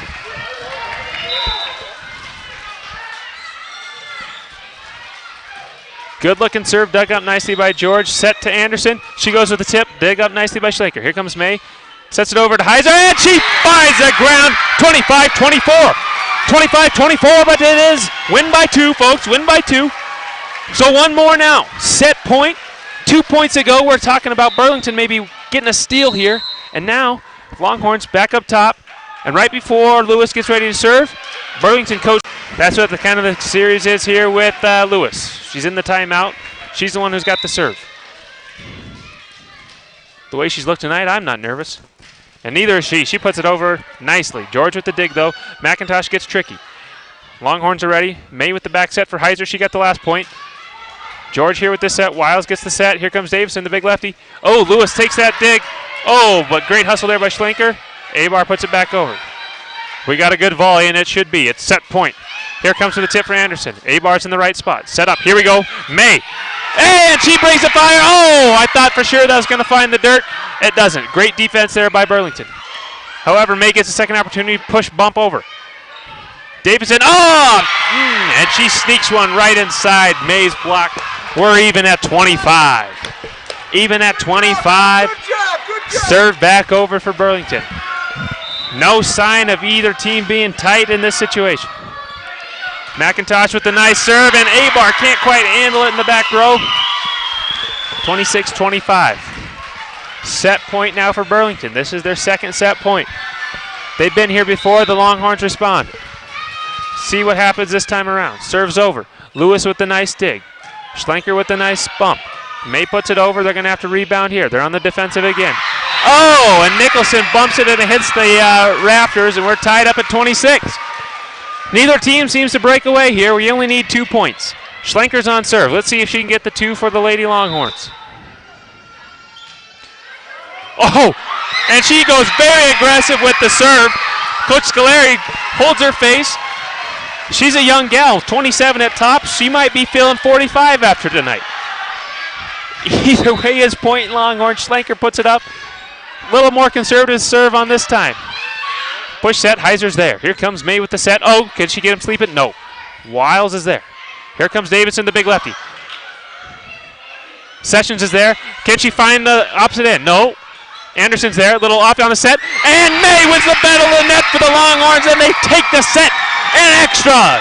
Good looking serve, dug up nicely by George. Set to Anderson. She goes with the tip, dig up nicely by Schlenker. Here comes May. Sets it over to Heiser, and she finds the ground. 25-24. 25-24, but it is win by 2, folks. Win by 2. So one more now. Set point. 2 points ago, we're talking about Burlington maybe getting a steal here. And now, Longhorns back up top. And right before Lewis gets ready to serve, Burlington coach. That's what the kind of the series is here with Lewis. She's in the timeout. She's the one who's got the serve. The way she's looked tonight, I'm not nervous. And neither is she. She puts it over nicely. George with the dig, though. McIntosh gets tricky. Longhorns are ready. May with the back set for Heiser. She got the last point. George here with the set. Wiles gets the set. Here comes Davison, the big lefty. Oh, Lewis takes that dig. Oh, but great hustle there by Schlenker. Abar puts it back over. We got a good volley, and it should be. It's set point. Here comes with the tip for Anderson. Abar's in the right spot. Set up. Here we go. May. And she brings the fire. Oh, I thought for sure that was going to find the dirt. It doesn't. Great defense there by Burlington. However, May gets a second opportunity. Push, bump over. Davidson. Oh! And she sneaks one right inside May's block. We're even at 25. Even at 25. Good job. Serve back over for Burlington. No sign of either team being tight in this situation. McIntosh with the nice serve, and Abar can't quite handle it in the back row. 26-25. Set point now for Burlington. This is their second set point. They've been here before. The Longhorns respond. See what happens this time around. Serves over. Lewis with the nice dig. Schlenker with the nice bump. May puts it over. They're going to have to rebound here. They're on the defensive again. Oh, and Nicholson bumps it and it hits the rafters, and we're tied up at 26. Neither team seems to break away here. We only need 2 points. Schlenker's on serve. Let's see if she can get the 2 for the Lady Longhorns. Oh, and she goes very aggressive with the serve. Coach Scolari holds her face. She's a young gal, 27 at top. She might be feeling 45 after tonight. Either way is point Longhorn. Schlenker puts it up. A little more conservative serve on this time. Push set, Heiser's there. Here comes May with the set. Oh, can she get him sleeping? No. Wiles is there. Here comes Davidson, the big lefty. Sessions is there. Can she find the opposite end? No. Anderson's there, a little off on the set. And May wins the battle of the net for the Longhorns, and they take the set and extra.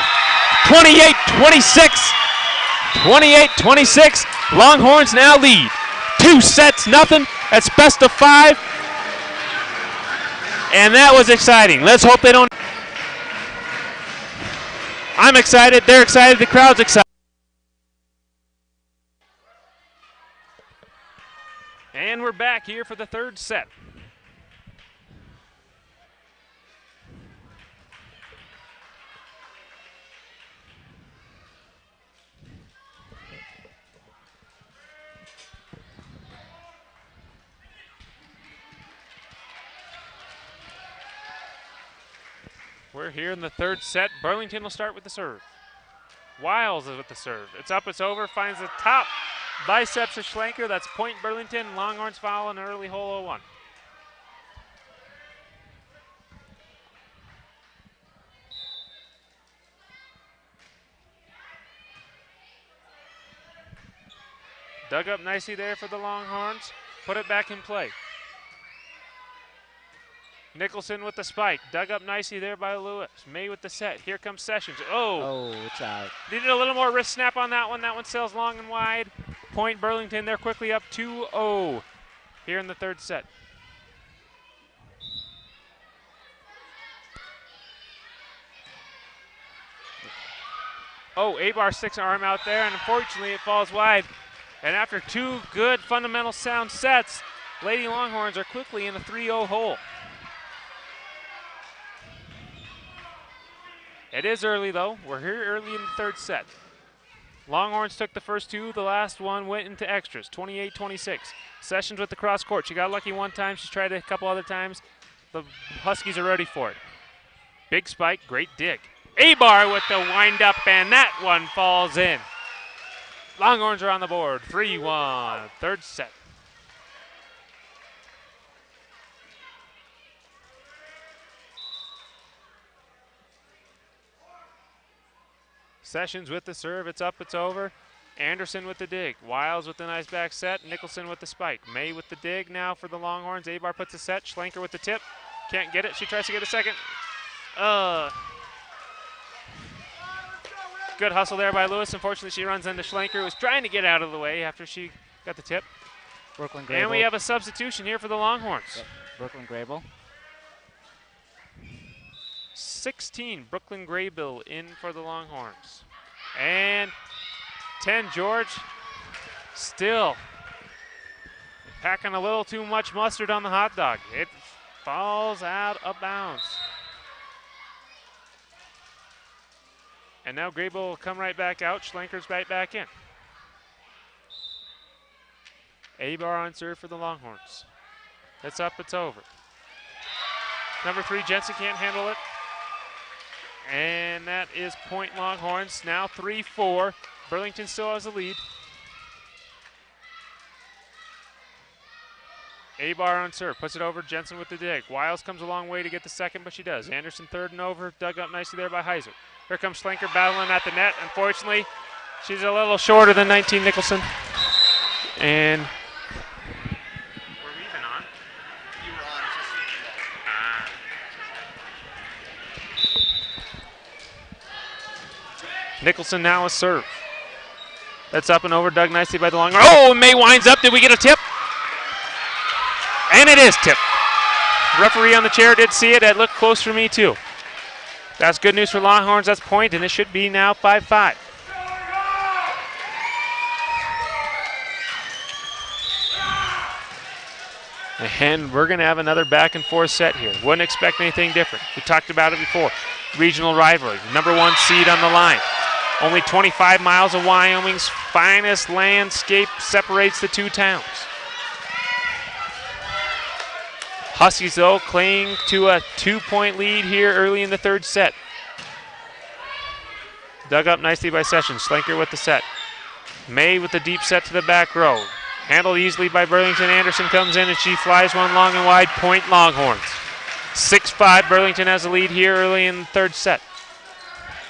28-26. 28-26. Longhorns now lead. 2 sets, nothing. That's best of 5. And that was exciting. Let's hope they don't. I'm excited. They're excited. The crowd's excited. And we're back here for the 3rd set. We're here in the 3rd set. Burlington will start with the serve. Wiles is with the serve. It's up, it's over, finds the top biceps of Schlenker. That's point Burlington. Longhorns foul in early hole 01. Dug up nicely there for the Longhorns. Put it back in play. Nicholson with the spike. Dug up nicely there by Lewis. May with the set. Here comes Sessions. Oh, it's out. Needed a little more wrist snap on that one. That one sails long and wide. Point Burlington. They're quickly up 2-0 here in the 3rd set. Oh, Abar sticks an arm out there, and unfortunately it falls wide. And after 2 good fundamental sound sets, Lady Longhorns are quickly in a 3-0 hole. It is early, though. We're here early in the 3rd set. Longhorns took the first 2. The last one went into extras, 28-26. Sessions with the cross court. She got lucky one time. She's tried it a couple other times. The Huskies are ready for it. Big spike, great dig. Abar with the wind-up, and that one falls in. Longhorns are on the board, 3-1, 3rd set. Sessions with the serve, it's up, it's over. Anderson with the dig. Wiles with the nice back set. Nicholson with the spike. May with the dig now for the Longhorns. Abar puts a set. Schlenker with the tip. Can't get it. She tries to get a second. Good hustle there by Lewis. Unfortunately, she runs into Schlenker, who was trying to get out of the way after she got the tip. Brooklyn Grable. And we have a substitution here for the Longhorns. Yep. Brooklyn Grable. 16, Brooklyn Graybill in for the Longhorns. And 10, George, still packing a little too much mustard on the hot dog. It falls out of bounds. And now Graybill will come right back out. Schlenker's right back in. Abar on serve for the Longhorns. It's up, it's over. Number 3, Jensen can't handle it. And that is point Longhorns. Now 3-4. Burlington still has the lead. Abar on serve, puts it over. Jensen with the dig. Wiles comes a long way to get the second, but she does. Anderson 3rd and over. Dug up nicely there by Heiser. Here comes Schlenker battling at the net. Unfortunately, she's a little shorter than 19 Nicholson. And we're even on. You were on. Nicholson now a serve. That's up and over, dug nicely by the Longhorn. Oh, May winds up. Did we get a tip? And it is tipped. Referee on the chair did see it. It looked close for me too. That's good news for Longhorns. That's point, and it should be now 5-5. And we're going to have another back and forth set here. Wouldn't expect anything different. We talked about it before. Regional rivalry, #1 seed on the line. Only 25 miles of Wyoming's finest landscape separates the two towns. Huskies, though, cling to a 2-point lead here early in the third set. Dug up nicely by Sessions. Schlenker with the set. May with the deep set to the back row. Handled easily by Burlington. Anderson comes in and she flies one long and wide. Point Longhorns. 6-5. Burlington has the lead here early in the third set.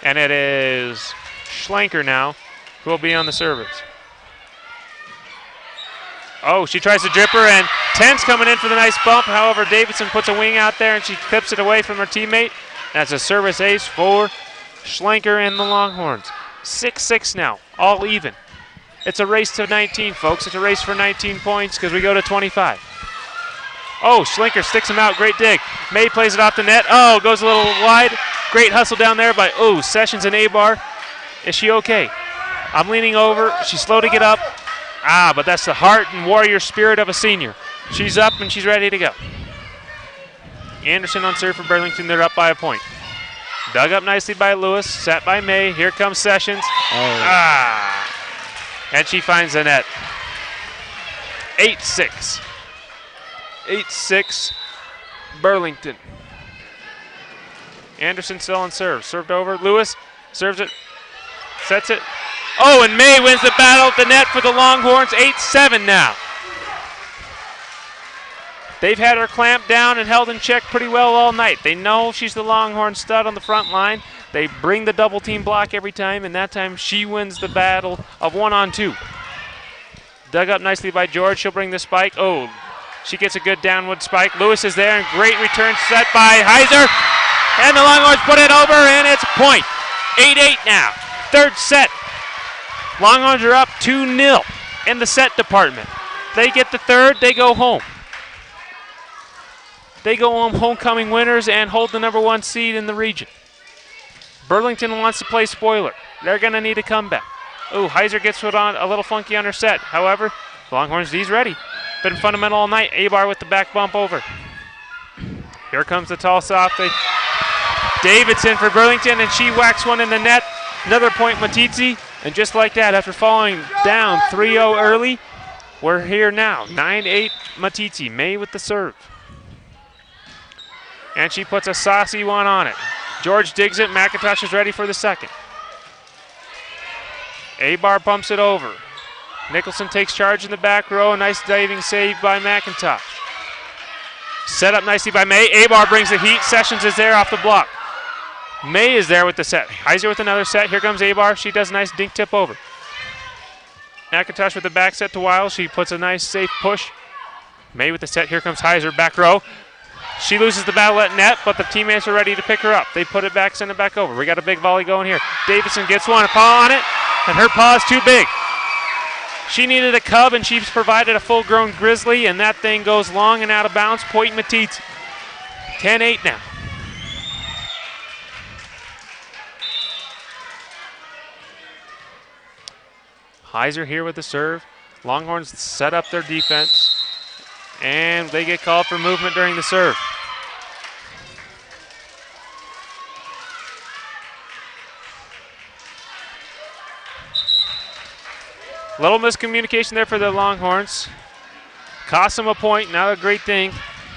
And it is Schlenker now who will be on the service. Oh, she tries to drip her, and 10's coming in for the nice bump. However, Davidson puts a wing out there, and she clips it away from her teammate. That's a service ace for Schlenker and the Longhorns. 6-6 now, all even. It's a race to 19, folks. It's a race for 19 points because we go to 25. Oh, Schlenker sticks him out. Great dig. May plays it off the net. Oh, goes a little wide. Great hustle down there by, Sessions and Abar. Is she okay? I'm leaning over. She's slow to get up. But that's the heart and warrior spirit of a senior. She's up and she's ready to go. Anderson on serve for Burlington. They're up by a point. Dug up nicely by Lewis. Set by May. Here comes Sessions. And she finds the net. 8-6. 8-6 Burlington. Anderson still on serve. Served over. Lewis serves it. Sets it. Oh, and May wins the battle at the net for the Longhorns. 8-7 now. They've had her clamped down and held in check pretty well all night. They know she's the Longhorn stud on the front line. They bring the double team block every time, and that time she wins the battle of 1-on-2. Dug up nicely by George. She'll bring the spike. Oh, she gets a good downward spike. Lewis is there, and great return set by Heiser. And the Longhorns put it over, and it's a point. 8-8 now. Third set. Longhorns are up 2-0 in the set department. They get the third, they go home. They go home homecoming winners and hold the #1 seed in the region. Burlington wants to play spoiler. They're going to need a comeback. Oh, Heiser gets put on a little funky on her set. However, Longhorns D's ready. Been fundamental all night. Abar with the back bump over. Here comes the tall softy. Davidson for Burlington, and she whacks one in the net. Another point, Meeteetse. And just like that, after falling down 3-0 early, we're here now. 9-8 Meeteetse. May with the serve. And she puts a saucy one on it. George digs it. McIntosh is ready for the second. Abar pumps it over. Nicholson takes charge in the back row. A nice diving save by McIntosh. Set up nicely by May. Abar brings the heat. Sessions is there off the block. May is there with the set. Heiser with another set. Here comes Abar. She does a nice dink tip over. McIntosh with the back set to Wiles. She puts a nice safe push. May with the set. Here comes Heiser. Back row. She loses the battle at net, but the teammates are ready to pick her up. They put it back, send it back over. We got a big volley going here. Davidson gets one, a paw on it, and her paw is too big. She needed a cub, and she's provided a full-grown grizzly, and that thing goes long and out of bounds. Point Meeteetse. 10-8 now. Heiser here with the serve. Longhorns set up their defense, and they get called for movement during the serve. Little miscommunication there for the Longhorns. Cost them a point, not a great thing.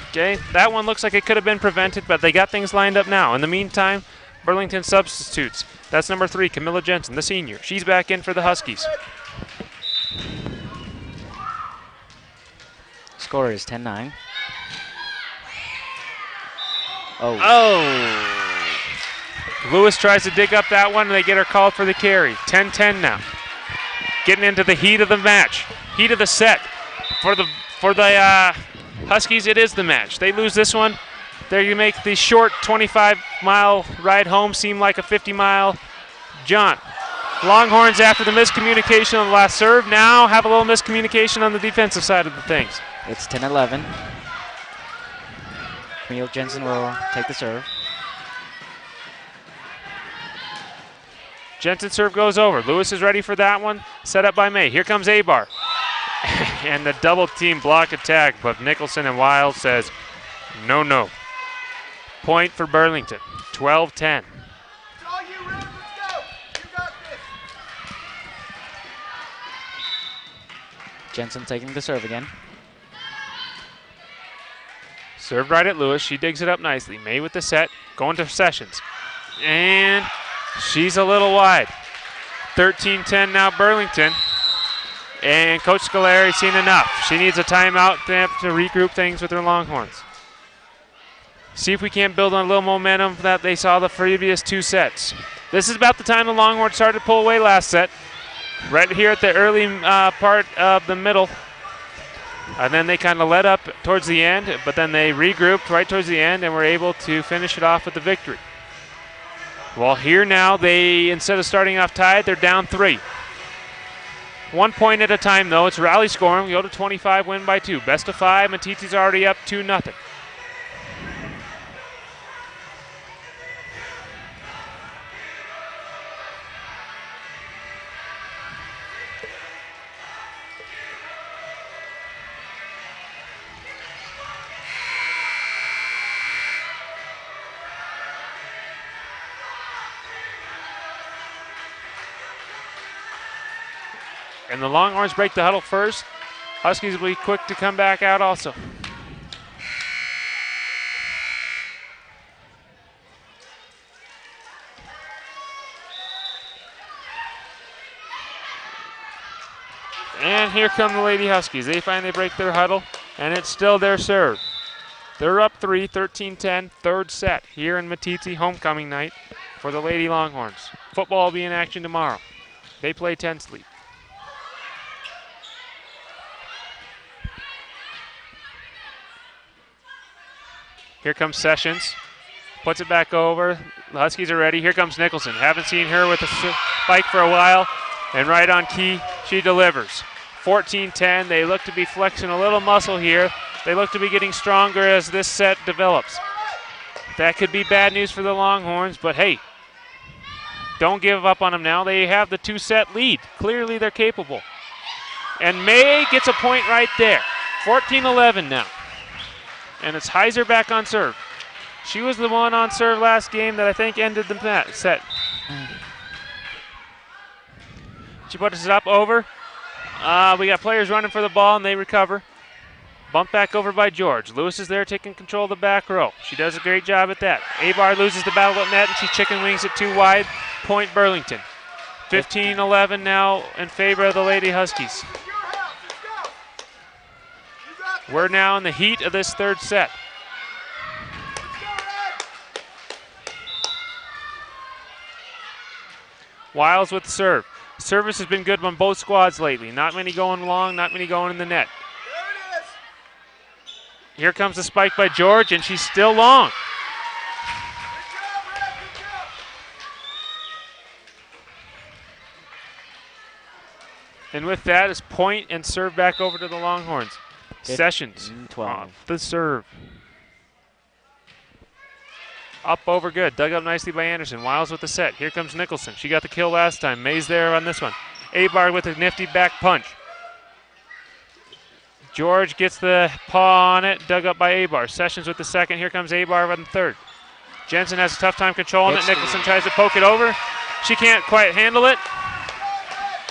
Okay, that one looks like it could have been prevented, but they got things lined up now. In the meantime, Burlington substitutes. That's number 3, Camilla Jensen, the senior. She's back in for the Huskies. Score is 10-9. Lewis tries to dig up that one, and they get her called for the carry. 10-10 now. Getting into the heat of the match, heat of the set. For the Huskies, it is the match. They lose this one, they make the short 25-mile ride home seem like a 50-mile jaunt. Longhorns, after the miscommunication on the last serve, now have a little miscommunication on the defensive side of the things. It's 10-11. Camille Jensen will take the serve. Jensen's serve goes over. Lewis is ready for that one. Set up by May. Here comes Abar. and the double team block attack, but Nicholson and Wild says, no, no. Point for Burlington, 12-10. Jensen taking the serve again. Served right at Lewis. She digs it up nicely. May with the set, going to Sessions. And she's a little wide. 13-10 now Burlington. And Coach Scolari's seen enough. She needs a timeout to regroup things with her Longhorns. See if we can't build on a little momentum that they saw the previous 2 sets. This is about the time the Longhorns started to pull away last set. Right here at the early part of the middle. And then they kind of let up towards the end, but then they regrouped right towards the end and were able to finish it off with the victory. Well, here now, they, instead of starting off tied, they're down 3. 1 point at a time, though. It's rally scoring. We go to 25, win by 2. Best of 5. Meeteetse's already up 2-0. And the Longhorns break the huddle first. Huskies will be quick to come back out also. And here come the Lady Huskies. They finally break their huddle, and it's still their serve. They're up 3, 13-10, third set here in Meeteetse homecoming night for the Lady Longhorns. Football will be in action tomorrow. They play 10 sleep. Here comes Sessions. Puts it back over. The Huskies are ready. Here comes Nicholson. Haven't seen her with a spike for a while. And right on key, she delivers. 14-10. They look to be flexing a little muscle here. They look to be getting stronger as this set develops. That could be bad news for the Longhorns, but hey, don't give up on them now. They have the 2-set lead. Clearly they're capable. And May gets a point right there. 14-11 now. And it's Heiser back on serve. She was the one on serve last game that I think ended the set. She puts it up over. We got players running for the ball, and they recover. Bumped back over by George. Lewis is there taking control of the back row. She does a great job at that. Abar loses the battle at net, and she chicken wings it 2 wide. Point Burlington. 15-11 now in favor of the Lady Huskies. We're now in the heat of this third set. Wiles with the serve. Service has been good on both squads lately. Not many going long, not many going in the net. Here comes the spike by George, and she's still long. And with that is point and serve back over to the Longhorns. Sessions, 12. The serve. Up over good, dug up nicely by Anderson. Wiles with the set. Here comes Nicholson. She got the kill last time. May's there on this one. Abar with a nifty back punch. George gets the paw on it, dug up by Abar. Sessions with the second. Here comes Abar on the third. Jensen has a tough time controlling it. Nicholson tries to poke it over. She can't quite handle it.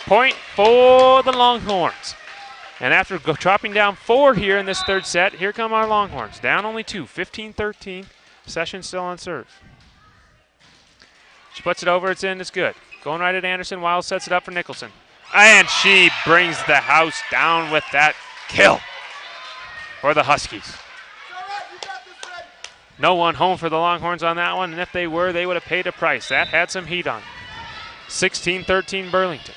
Point for the Longhorns. And after dropping down 4 here in this third set, here come our Longhorns. Down only 2, 15-13. Sessions still on serve. She puts it over, it's in, it's good. Going right at Anderson, Wiles sets it up for Nicholson. And she brings the house down with that kill for the Huskies. No one home for the Longhorns on that one, and if they were, they would have paid a price. That had some heat on. 16-13 Burlington.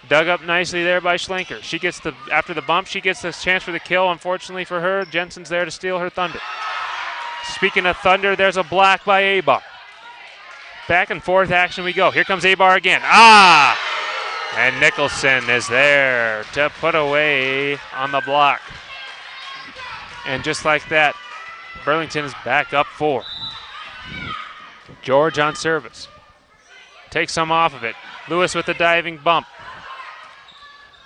Dug up nicely there by Schlenker. She gets the, after the bump, she gets the chance for the kill. Unfortunately for her, Jensen's there to steal her thunder. Speaking of thunder, there's a block by Abar. Back and forth action we go. Here comes Abar again. And Nicholson is there to put away on the block. And just like that, Burlington is back up 4. George on service. Takes some off of it. Lewis with the diving bump.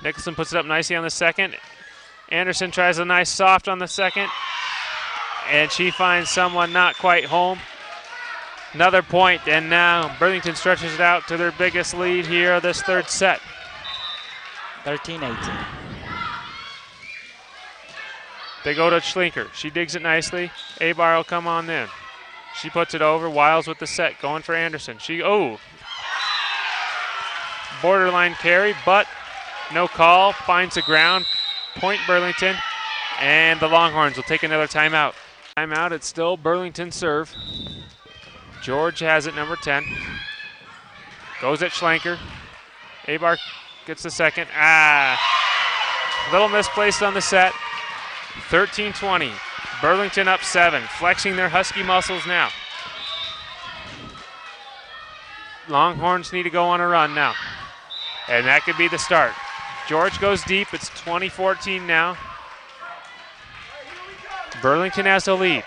Nicholson puts it up nicely on the second. Anderson tries a nice soft on the second. And she finds someone not quite home. Another point, and now Burlington stretches it out to their biggest lead here of this third set. 13-18. They go to Schlinker. She digs it nicely. Abar will come on in. She puts it over. Wiles with the set, going for Anderson. Borderline carry, but no call. Finds the ground. Point Burlington, and the Longhorns will take another timeout. Timeout, it's still Burlington serve. George has it, number 10. Goes at Schlenker. Abar gets the second. Little misplaced on the set. 13-20. Burlington up 7, flexing their Husky muscles now. Longhorns need to go on a run now. And that could be the start. George goes deep. It's 20-14 now. Burlington has the lead.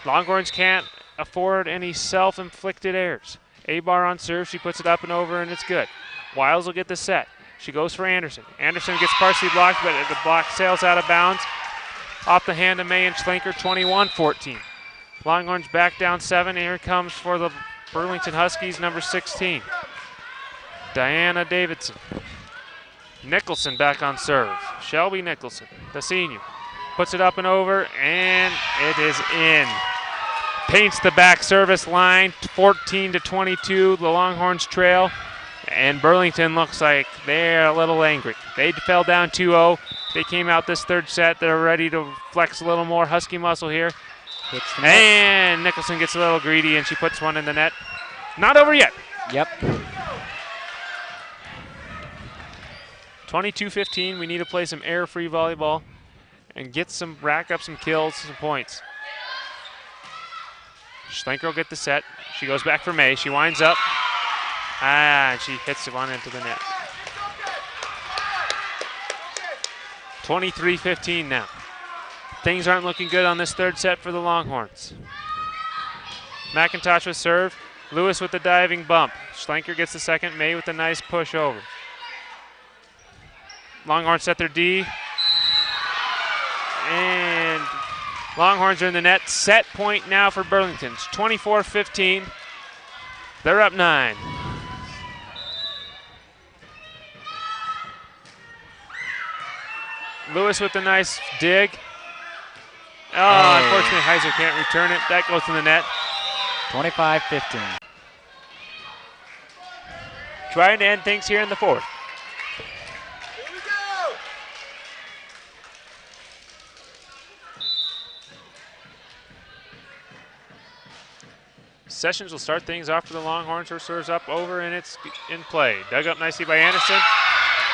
Longhorns can't afford any self-inflicted errors. Abar on serve. She puts it up and over, and it's good. Wiles will get the set. She goes for Anderson. Anderson gets partially blocked, but the block sails out of bounds. Off the hand of May and Schlenker, 21-14. Longhorns back down 7. Here comes for the Burlington Huskies, number 16. Diana Davidson. Nicholson back on serve. Shelby Nicholson, the senior. Puts it up and over, and it is in. Paints the back service line, 14-22. The Longhorns trail, and Burlington looks like they're a little angry. They fell down 2-0. They came out this third set. They're ready to flex a little more Husky muscle here. And Nicholson gets a little greedy, and she puts one in the net. Not over yet. Yep. 22-15. We need to play some error-free volleyball and rack up some kills, some points. Schlenker will get the set. She goes back for May. She winds up. And she hits one into the net. 23-15 now. Things aren't looking good on this third set for the Longhorns. McIntosh with serve. Lewis with the diving bump. Schlenker gets the second. May with a nice push over. Longhorns set their D. And Longhorns are in the net. Set point now for Burlington. It's 24-15. They're up 9. Lewis with a nice dig. Unfortunately, Heiser can't return it. That goes to the net. 25-15. Trying to end things here in the fourth. Here we go. Sessions will start things off for the Longhorns. Her serves up over, and it's in play. Dug up nicely by Anderson.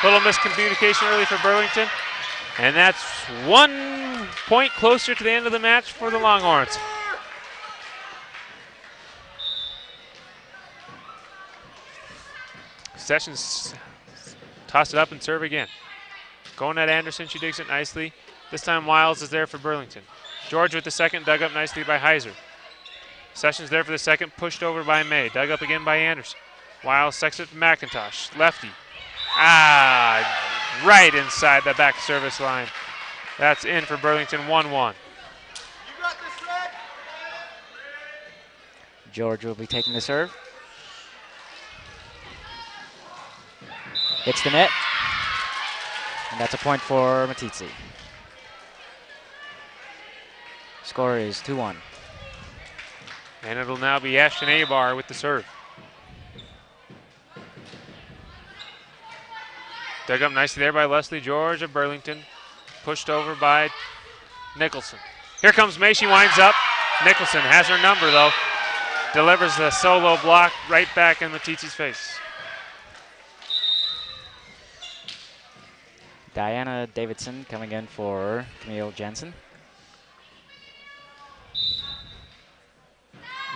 Little miscommunication early for Burlington. And that's 1 point closer to the end of the match for the Longhorns. Sessions toss it up and serve again. Going at Anderson, she digs it nicely. This time Wiles is there for Burlington. George with the second, dug up nicely by Heiser. Sessions there for the second, pushed over by May. Dug up again by Anderson. Wiles sets it to McIntosh, lefty. Right inside the back service line. That's in for Burlington, 1-1. You got this, Red. George will be taking the serve. Hits the net. And that's a point for Meeteetse. Score is 2-1. And it'll now be Ashton Abar with the serve. Dug up nicely there by Leslie George of Burlington. Pushed over by Nicholson. Here comes May, she winds up. Nicholson has her number though. Delivers the solo block right back in Meeteetse's face. Diana Davidson coming in for Camille Jensen.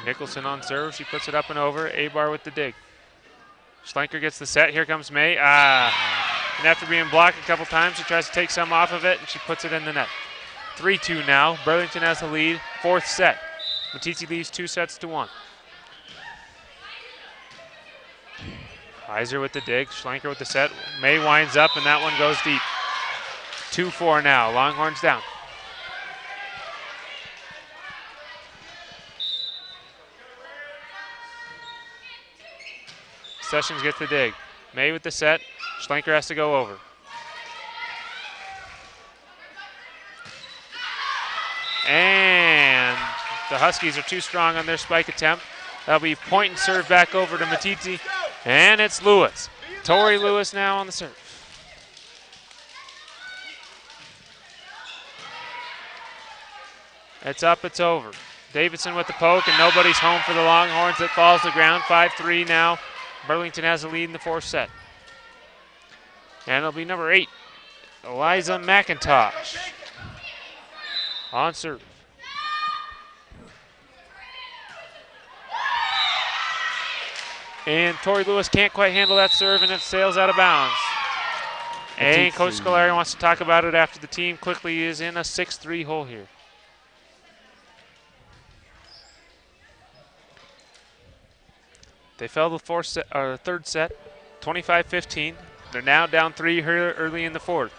Nicholson on serve, she puts it up and over. Abar with the dig. Schlenker gets the set, here comes May. And after being blocked a couple times, she tries to take some off of it, and she puts it in the net. 3-2 now. Burlington has the lead. Fourth set. Meeteetse leads 2-1. Heiser with the dig, Schlenker with the set. May winds up, and that one goes deep. 2-4 now, Longhorns down. Sessions gets the dig. May with the set, Schlenker has to go over. And the Huskies are too strong on their spike attempt. That'll be point and serve back over to Meeteetse. And it's Lewis. Tori Lewis now on the serve. It's up, it's over. Davidson with the poke, and nobody's home for the Longhorns. It falls to the ground. 5-3 now. Burlington has the lead in the fourth set. And it'll be number 8, Eliza McIntosh on serve. And Tori Lewis can't quite handle that serve, and it sails out of bounds. And Coach Scolari wants to talk about it after the team quickly is in a 6-3 hole here. They fell the third set, 25-15. They're now down 3 here early in the fourth.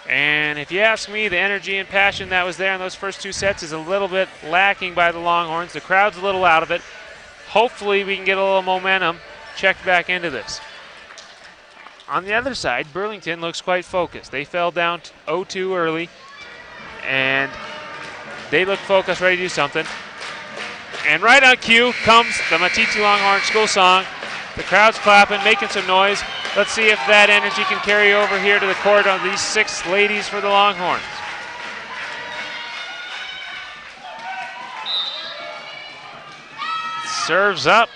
And if you ask me, the energy and passion that was there in those first 2 sets is a little bit lacking by the Longhorns. The crowd's a little out of it. Hopefully we can get a little momentum checked back into this. On the other side, Burlington looks quite focused. They fell down 0-2 early, and they look focused, ready to do something. And right on cue comes the Meeteetse Longhorn school song. The crowd's clapping, making some noise. Let's see if that energy can carry over here to the court on these 6 ladies for the Longhorns. Serves up,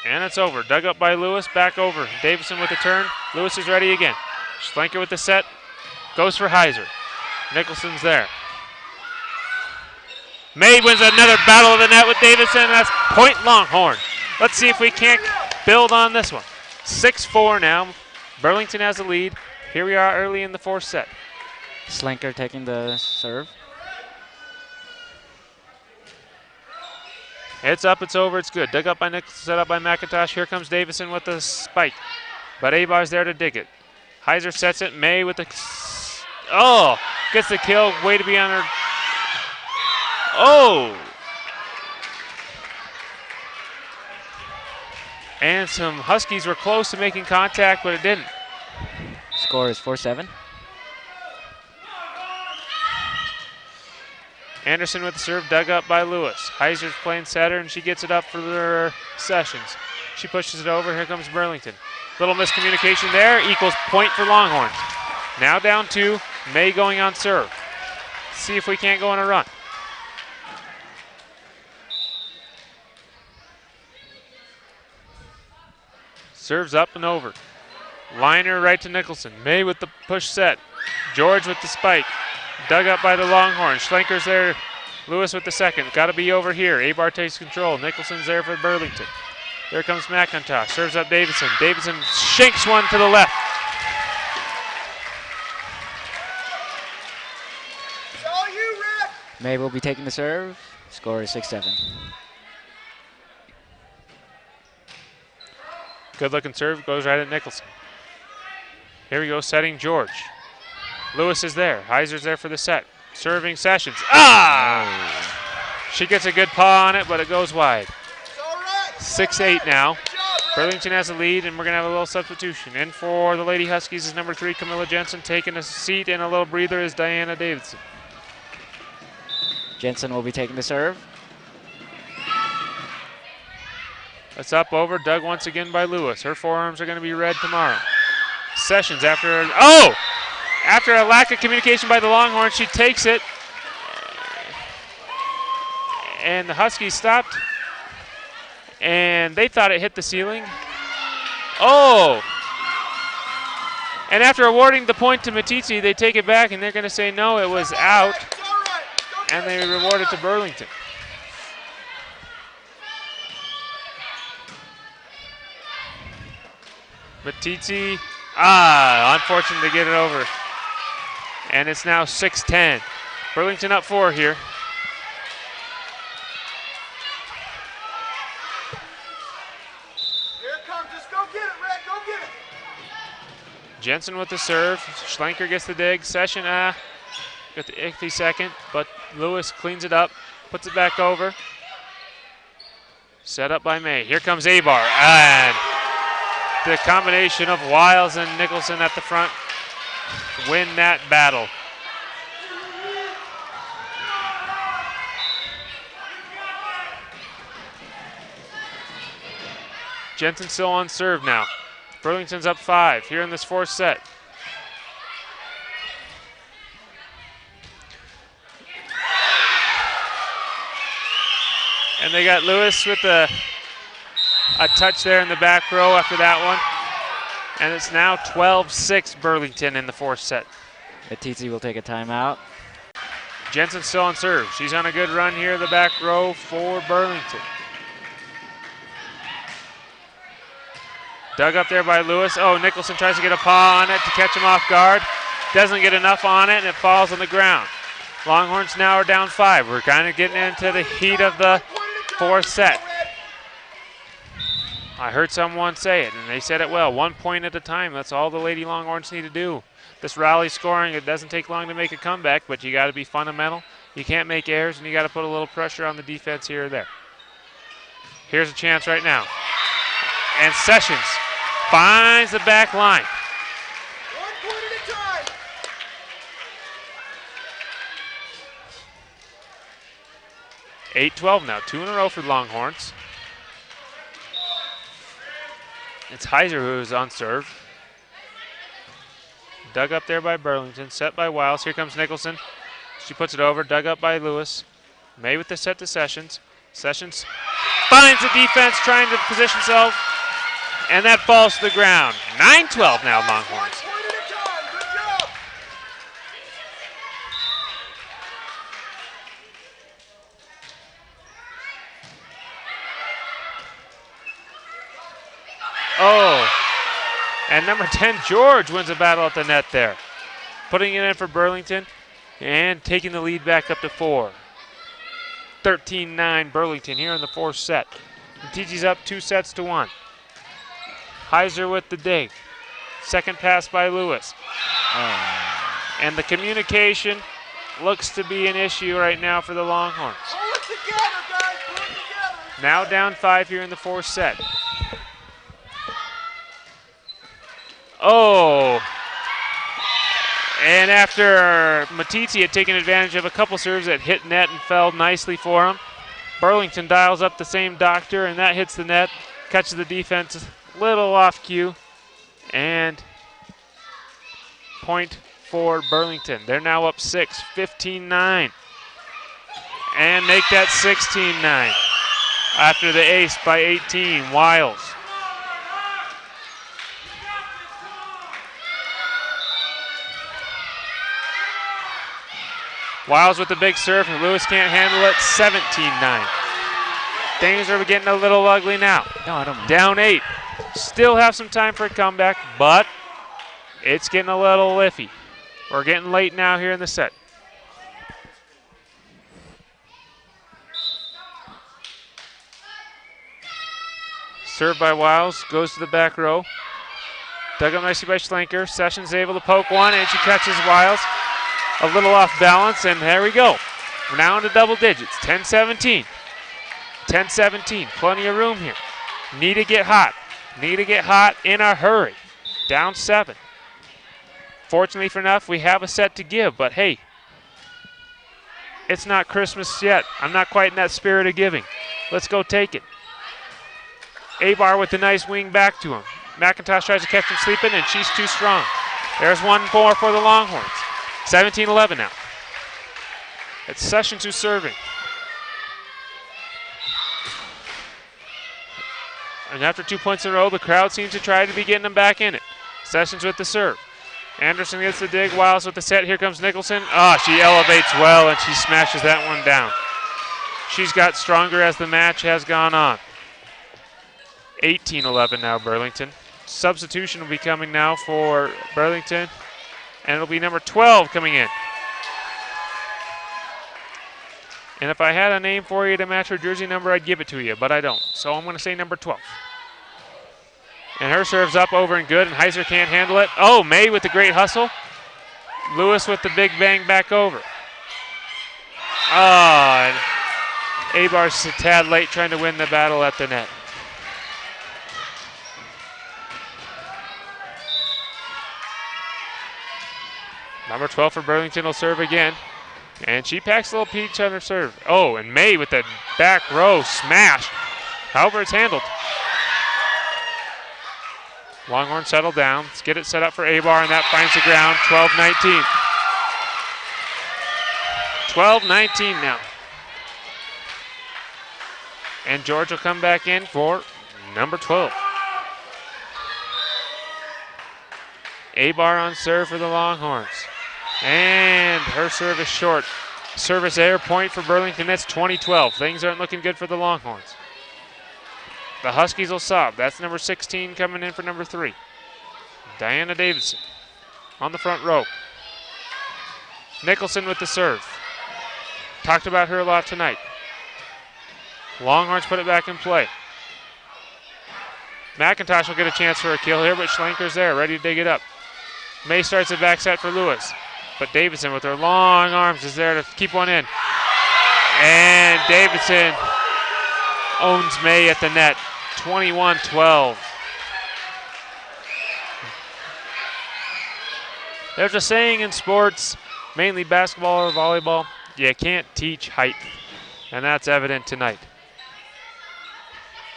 and it's over. Dug up by Lewis, back over. Davidson with the turn. Lewis is ready again. Schlenker with the set. Goes for Heiser. Nicholson's there. May wins another battle of the net with Davidson. That's point Longhorn. Let's see if we can't build on this one. 6-4 now. Burlington has the lead. Here we are early in the fourth set. Schlenker taking the serve. It's up, it's over, it's good. Dug up by Nicholson, set up by McIntosh. Here comes Davidson with the spike. But Abar's there to dig it. Heiser sets it. May with the... Oh! Gets the kill. Way to be on her... Oh! And some Huskies were close to making contact, but it didn't. Score is 4-7. Anderson with the serve, dug up by Lewis. Heiser's playing setter, and she gets it up for their Sessions. She pushes it over. Here comes Burlington. Little miscommunication there, equals point for Longhorns. Now down 2, May going on serve. See if we can't go on a run. Serves up and over. Liner right to Nicholson. May with the push set. George with the spike. Dug up by the Longhorns. Schlenker's there. Lewis with the second. Got to be over here. Abar takes control. Nicholson's there for Burlington. There comes McIntosh. Serves up Davidson. Davidson shanks one to the left. It's all you, Rick. May will be taking the serve. Score is 6-7. Good looking serve. Goes right at Nicholson. Here we go. Setting George. Lewis is there. Heiser's there for the set. Serving Sessions. Ah! She gets a good paw on it, but it goes wide. It's all right. 6-8 now. Good job, Rick. Burlington has the lead, and we're going to have a little substitution. In for the Lady Huskies is number 3, Camilla Jensen. Taking a seat and a little breather is Diana Davidson. Jensen will be taking the serve. That's up, over, dug once again by Lewis. Her forearms are going to be red tomorrow. Sessions after a lack of communication by the Longhorns, she takes it. And the Huskies stopped. And they thought it hit the ceiling. Oh! And after awarding the point to Meeteetse, they take it back and they're going to say no, it was out. It's all right. Don't And get they reward it to Burlington. Meeteetse, unfortunate to get it over. And it's now 6-10. Burlington up 4 here. Jensen with the serve. Schlenker gets the dig. Session, got the iffy second, but Lewis cleans it up, puts it back over. Set up by May. Here comes Abar, and the combination of Wiles and Nicholson at the front win that battle. Jensen still on serve now. Burlington's up 5 here in this fourth set. And they got Lewis with a touch there in the back row after that one. And it's now 12-6 Burlington in the fourth set. Meeteetse will take a timeout. Jensen still on serve. She's on a good run here in the back row for Burlington. Dug up there by Lewis. Oh, Nicholson tries to get a paw on it to catch him off guard. Doesn't get enough on it, and it falls on the ground. Longhorns now are down 5. We're kind of getting into the heat of the fourth set. I heard someone say it, and they said it well. 1 point at a time. That's all the Lady Longhorns need to do. This rally scoring, it doesn't take long to make a comeback, but you got to be fundamental. You can't make errors, and you got to put a little pressure on the defense here or there. Here's a chance right now. And Sessions finds the back line. 1 point at a time. (8-12) now, 2 in a row for the Longhorns. It's Heiser who's on serve. Dug up there by Burlington, set by Wiles. Here comes Nicholson. She puts it over, dug up by Lewis. May with the set to Sessions. Sessions finds the defense, trying to position himself, and that falls to the ground. 9-12 now, Longhorns. 1 point at a time. Good job. Oh, and number 10, George, wins a battle at the net there. Putting it in for Burlington and taking the lead back up to 4. 13-9 Burlington here in the fourth set. Meeteetse's up 2-1. Heiser with the dig. Second pass by Lewis. And the communication looks to be an issue right now for the Longhorns. Pull it together, guys. Pull it together. Now down 5 here in the fourth set. Oh. And after Meeteetse had taken advantage of a couple serves that hit net and fell nicely for him, Burlington dials up the same doctor, and that hits the net, catches the defense a little off cue, and point for Burlington. They're now up 6, 15-9, and make that 16-9 after the ace by 18, Wiles. Wiles with the big serve, and Lewis can't handle it. 17-9. Things are getting a little ugly now. No, I don't. Down 8. Still have some time for a comeback, but it's getting a little iffy. We're getting late now here in the set. Serve by Wiles, goes to the back row. Dug up nicely by Schlenker. Sessions able to poke one, and she catches Wiles. A little off balance, and there we go. We're now into double digits, 10-17. 10-17, plenty of room here. Need to get hot. Need to get hot in a hurry. Down 7. Fortunately for enough, we have a set to give, but hey, it's not Christmas yet. I'm not quite in that spirit of giving. Let's go take it. Abar with the nice wing back to him. McIntosh tries to catch him sleeping, and she's too strong. There's one more for the Longhorns. 17-11 now. It's Sessions who's serving. And after 2 points in a row, the crowd seems to try to be getting them back in it. Sessions with the serve. Anderson gets the dig. Wiles with the set. Here comes Nicholson. She elevates well, and she smashes that one down. She's got stronger as the match has gone on. 18-11 now, Burlington. Substitution will be coming now for Burlington. And it'll be number 12 coming in. And if I had a name for you to match her jersey number, I'd give it to you, but I don't. So I'm going to say number 12. And her serve's up, over and good, and Heiser can't handle it. Oh, May with the great hustle. Lewis with the big bang back over. Oh, and Abar's a tad late trying to win the battle at the net. Number 12 for Burlington will serve again. And she packs a little peach on her serve. Oh, and May with the back row smash. However, it's handled. Longhorn settle down. Let's get it set up for Abar, and that finds the ground. 12-19. 12-19 now. And George will come back in for number 12. Abar on serve for the Longhorns. And her serve is short. Service error point for Burlington. That's 20-12. Things aren't looking good for the Longhorns. The Huskies will sub. That's number 16 coming in for number 3. Diana Davidson on the front row. Nicholson with the serve. Talked about her a lot tonight. Longhorns put it back in play. McIntosh will get a chance for a kill here, but Schlenker's there, ready to dig it up. May starts the back set for Lewis, but Davidson with her long arms is there to keep one in. And Davidson owns May at the net, 21-12. There's a saying in sports, mainly basketball or volleyball, you can't teach height, and that's evident tonight.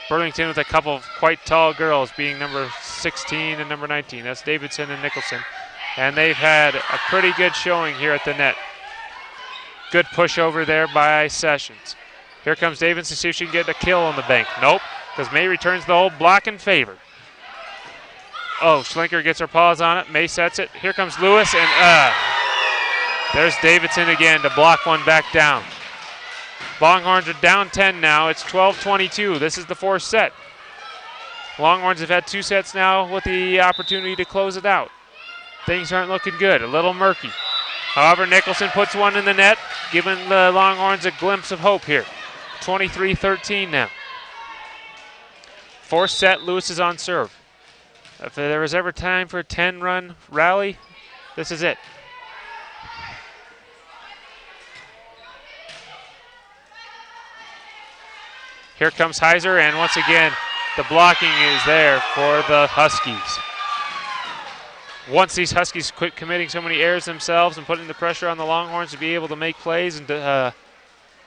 Burlington with a couple of quite tall girls, being number 16 and number 19. That's Davidson and Nicholson. And they've had a pretty good showing here at the net. Good push over there by Sessions. Here comes Davidson to see if she can get a kill on the bank. Nope, because May returns the old block in favor. Oh, Schlenker gets her paws on it. May sets it. Here comes Lewis, and there's Davidson again to block one back down. Longhorns are down 10 now. It's 12-22. This is the fourth set. Longhorns have had 2 sets now with the opportunity to close it out. Things aren't looking good, a little murky. However, Nicholson puts one in the net, giving the Longhorns a glimpse of hope here. 23-13 now. Fourth set, Lewis is on serve. If there was ever time for a 10-run rally, this is it. Here comes Heiser, and once again, the blocking is there for the Huskies. Once these Huskies quit committing so many errors themselves and putting the pressure on the Longhorns to be able to make plays and to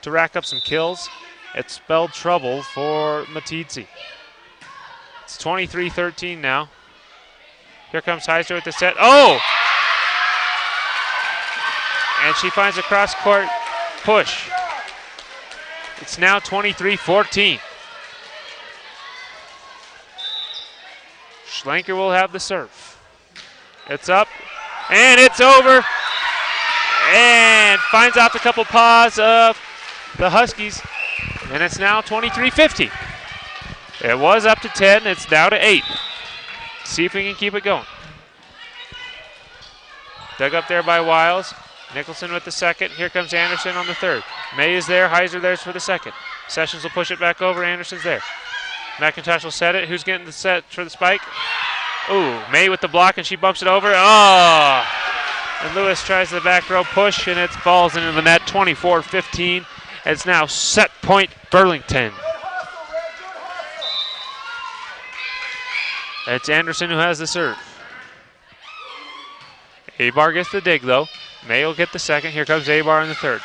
rack up some kills, it spelled trouble for Meeteetse. It's 23-13 now. Here comes Heiser with the set. Oh! And she finds a cross-court push. It's now 23-14. Schlenker will have the serve. It's up, and it's over. And finds out the couple paws of the Huskies. And it's now 23-15. It was up to 10, it's now to 8. See if we can keep it going. Dug up there by Wiles. Nicholson with the second. Here comes Anderson on the third. May is there. Heiser there's for the second. Sessions will push it back over. Anderson's there. McIntosh will set it. Who's getting the set for the spike? Ooh, May with the block, and she bumps it over. Oh! And Lewis tries the back row push, and it falls into the net. 24-15. It's now set point Burlington. It's Anderson who has the serve. Abar gets the dig, though. May will get the second. Here comes Abar in the third.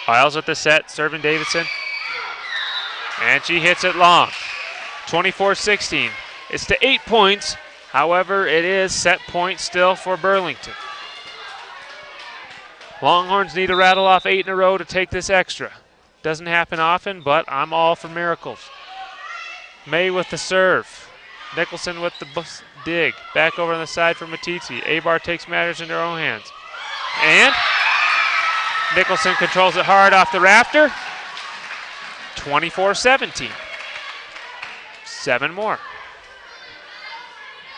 Wiles with the set, serving Davidson. And she hits it long. 24-16. It's to 8 points. However, it is set point still for Burlington. Longhorns need to rattle off 8 in a row to take this extra. Doesn't happen often, but I'm all for miracles. May with the serve. Nicholson with the dig. Back over on the side for Meeteetse. Abar takes matters in her own hands. And Nicholson controls it hard off the rafter. 24-17. 7 more.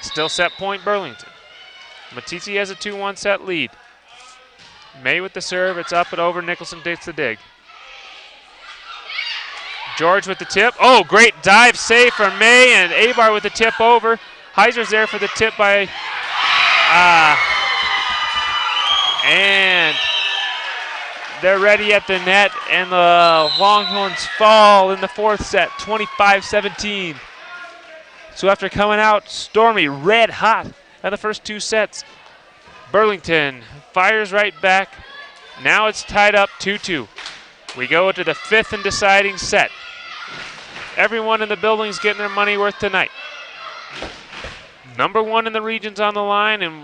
Still set point Burlington. Meeteetse has a 2-1 set lead. May with the serve. It's up and over. Nicholson takes the dig. George with the tip. Oh, great dive save from May, and Abar with the tip over. Heiser's there for the tip by, and they're ready at the net, and the Longhorns fall in the fourth set, 25-17. So after coming out stormy, red hot in the first two sets, Burlington fires right back. Now it's tied up 2-2. We go to the fifth and deciding set. Everyone in the building's getting their money worth tonight. Number one in the region's on the line, and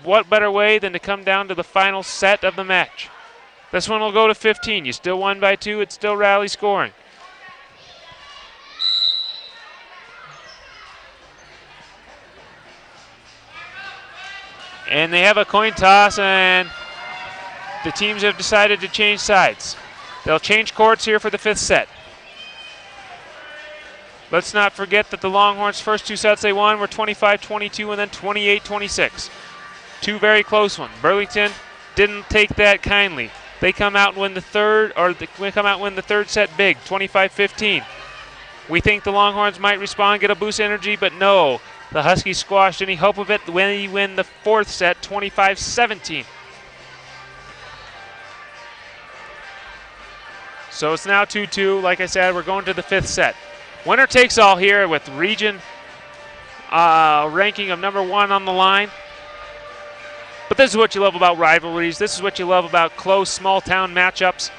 what better way than to come down to the final set of the match. This one will go to 15. You still won by 2. It's still rally scoring. And they have a coin toss, and the teams have decided to change sides. They'll change courts here for the fifth set. Let's not forget that the Longhorns' first two sets they won were 25-22 and then 28-26. Two very close ones. Burlington didn't take that kindly. They come out and win the third, set big, 25-15. We think the Longhorns might respond, get a boost of energy, but no. The Huskies squashed any hope of it when they win the fourth set, 25-17. So it's now 2-2. Like I said, we're going to the fifth set. Winner takes all here with region ranking of number one on the line. But this is what you love about rivalries. This is what you love about close, small-town matchups.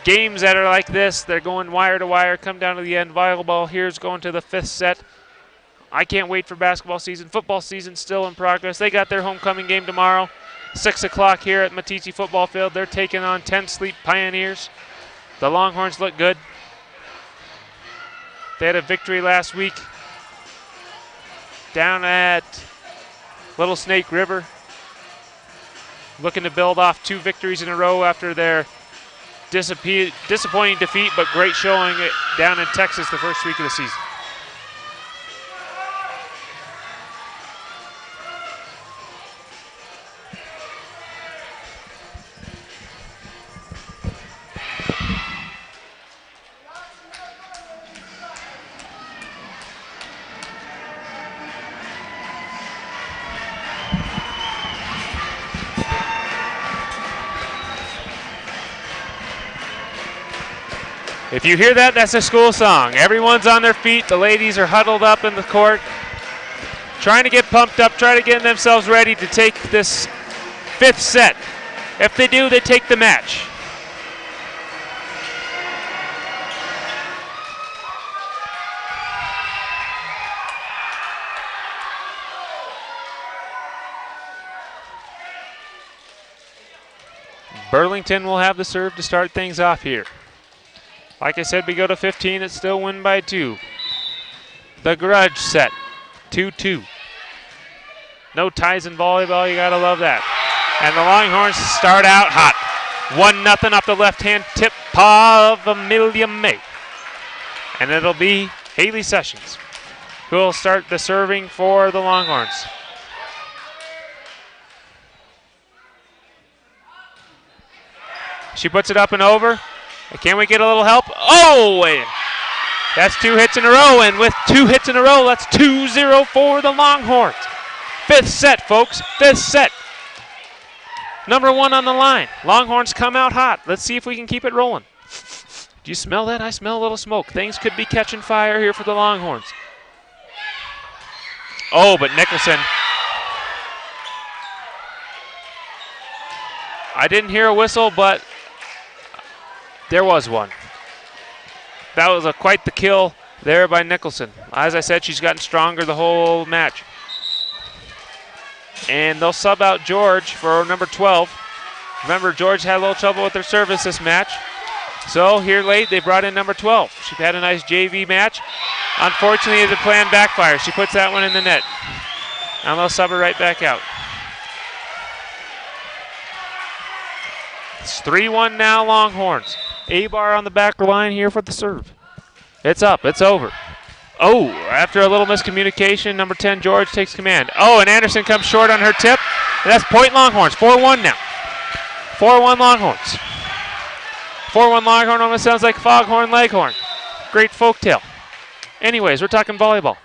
Games that are like this, they're going wire to wire, come down to the end. Volleyball here's going to the fifth set. I can't wait for basketball season. Football season still in progress. They got their homecoming game tomorrow, 6 o'clock here at Meeteetse Football Field. They're taking on 10 Sleep Pioneers. The Longhorns look good. They had a victory last week down at Little Snake River. Looking to build off 2 victories in a row after their disappointing defeat, but great showing down in Texas the first week of the season. If you hear that, that's a school song. Everyone's on their feet. The ladies are huddled up in the court, trying to get pumped up, trying to get themselves ready to take this fifth set. If they do, they take the match. Burlington will have the serve to start things off here. Like I said, we go to 15, it's still win by 2. The grudge set, 2-2. No ties in volleyball, you gotta love that. And the Longhorns start out hot. 1-0 off the left-hand tip paw of Amelia May. And it'll be Haley Sessions who will start the serving for the Longhorns. She puts it up and over. Can we get a little help? Oh, wait. That's 2 hits in a row, and with 2 hits in a row, that's 2-0 for the Longhorns. Fifth set, folks, fifth set. Number 1 on the line. Longhorns come out hot. Let's see if we can keep it rolling. Do you smell that? I smell a little smoke. Things could be catching fire here for the Longhorns. Oh, but Nicholson. I didn't hear a whistle, but there was one. That was quite the kill there by Nicholson. As I said, she's gotten stronger the whole match. And they'll sub out George for number 12. Remember, George had a little trouble with her service this match. So here late, they brought in number 12. She's had a nice JV match. Unfortunately, the plan backfires. She puts that one in the net. And they'll sub her right back out. It's 3-1 now, Longhorns. Abar on the back line here for the serve. It's up, it's over. Oh, after a little miscommunication, number 10, George, takes command. Oh, and Anderson comes short on her tip. And that's point Longhorns, 4-1 now. 4-1 Longhorns. 4-1 Longhorn almost sounds like Foghorn Leghorn. Great folktale. Anyways, we're talking volleyball.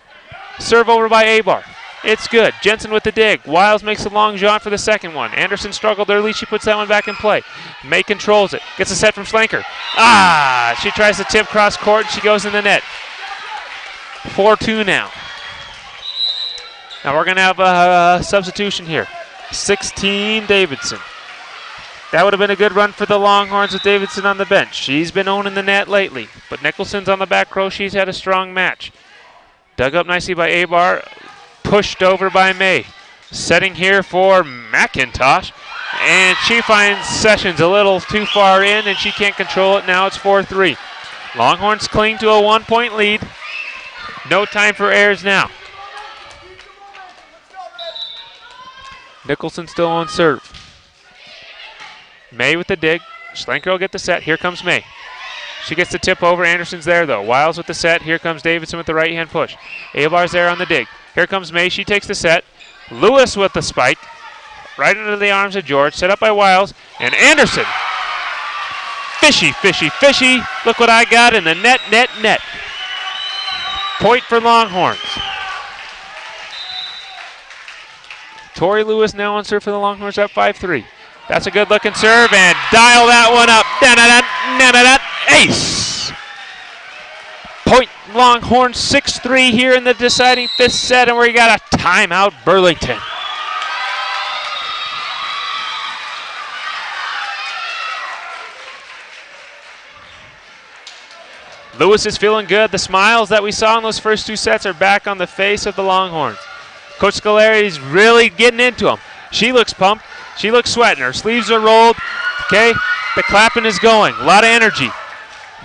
Serve over by Abar. It's good. Jensen with the dig. Wiles makes a long jaunt for the second one. Anderson struggled early. She puts that one back in play. May controls it. Gets a set from Schlenker. She tries to tip cross court. She goes in the net. 4-2 now. Now we're going to have a substitution here. 16 Davidson. That would have been a good run for the Longhorns with Davidson on the bench. She's been owning the net lately. But Nicholson's on the back row. She's had a strong match. Dug up nicely by Abar. Pushed over by May. Setting here for McIntosh. And she finds Sessions a little too far in, and she can't control it. Now it's 4-3. Longhorns cling to a 1-point lead. No time for errors now. Nicholson still on serve. May with the dig. Schlenker will get the set. Here comes May. She gets the tip over. Anderson's there, though. Wiles with the set. Here comes Davidson with the right-hand push. Abar's there on the dig. Here comes May. She takes the set. Lewis with the spike. Right into the arms of George. Set up by Wiles. And Anderson. Fishy, fishy, fishy. Look what I got in the net, net, net. Point for Longhorns. Tori Lewis now on serve for the Longhorns at 5-3. That's a good looking serve, and dial that one up. Ace! Point Longhorns 6-3 here in the deciding fifth set, and we got a timeout, Burlington. Lewis is feeling good. The smiles that we saw in those first two sets are back on the face of the Longhorns. Coach Scolari's really getting into them. She looks pumped. She looks sweating. Her sleeves are rolled. Okay, the clapping is going. A lot of energy.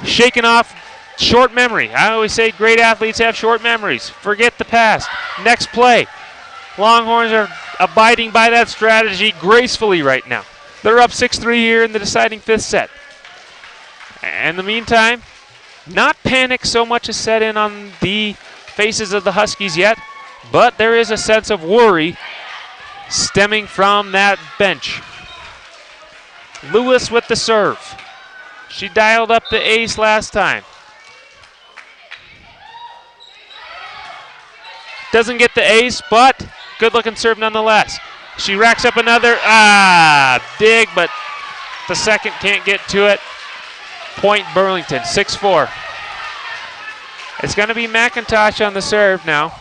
Shaking off short memory. I always say great athletes have short memories. Forget the past. Next play. Longhorns are abiding by that strategy gracefully right now. They're up 6-3 here in the deciding fifth set. And in the meantime, not panic so much as set in on the faces of the Huskies yet, but there is a sense of worry stemming from that bench. Lewis with the serve. She dialed up the ace last time. Doesn't get the ace, but good looking serve nonetheless. She racks up another, dig, but the second can't get to it. Point Burlington, 6-4. It's going to be McIntosh on the serve now.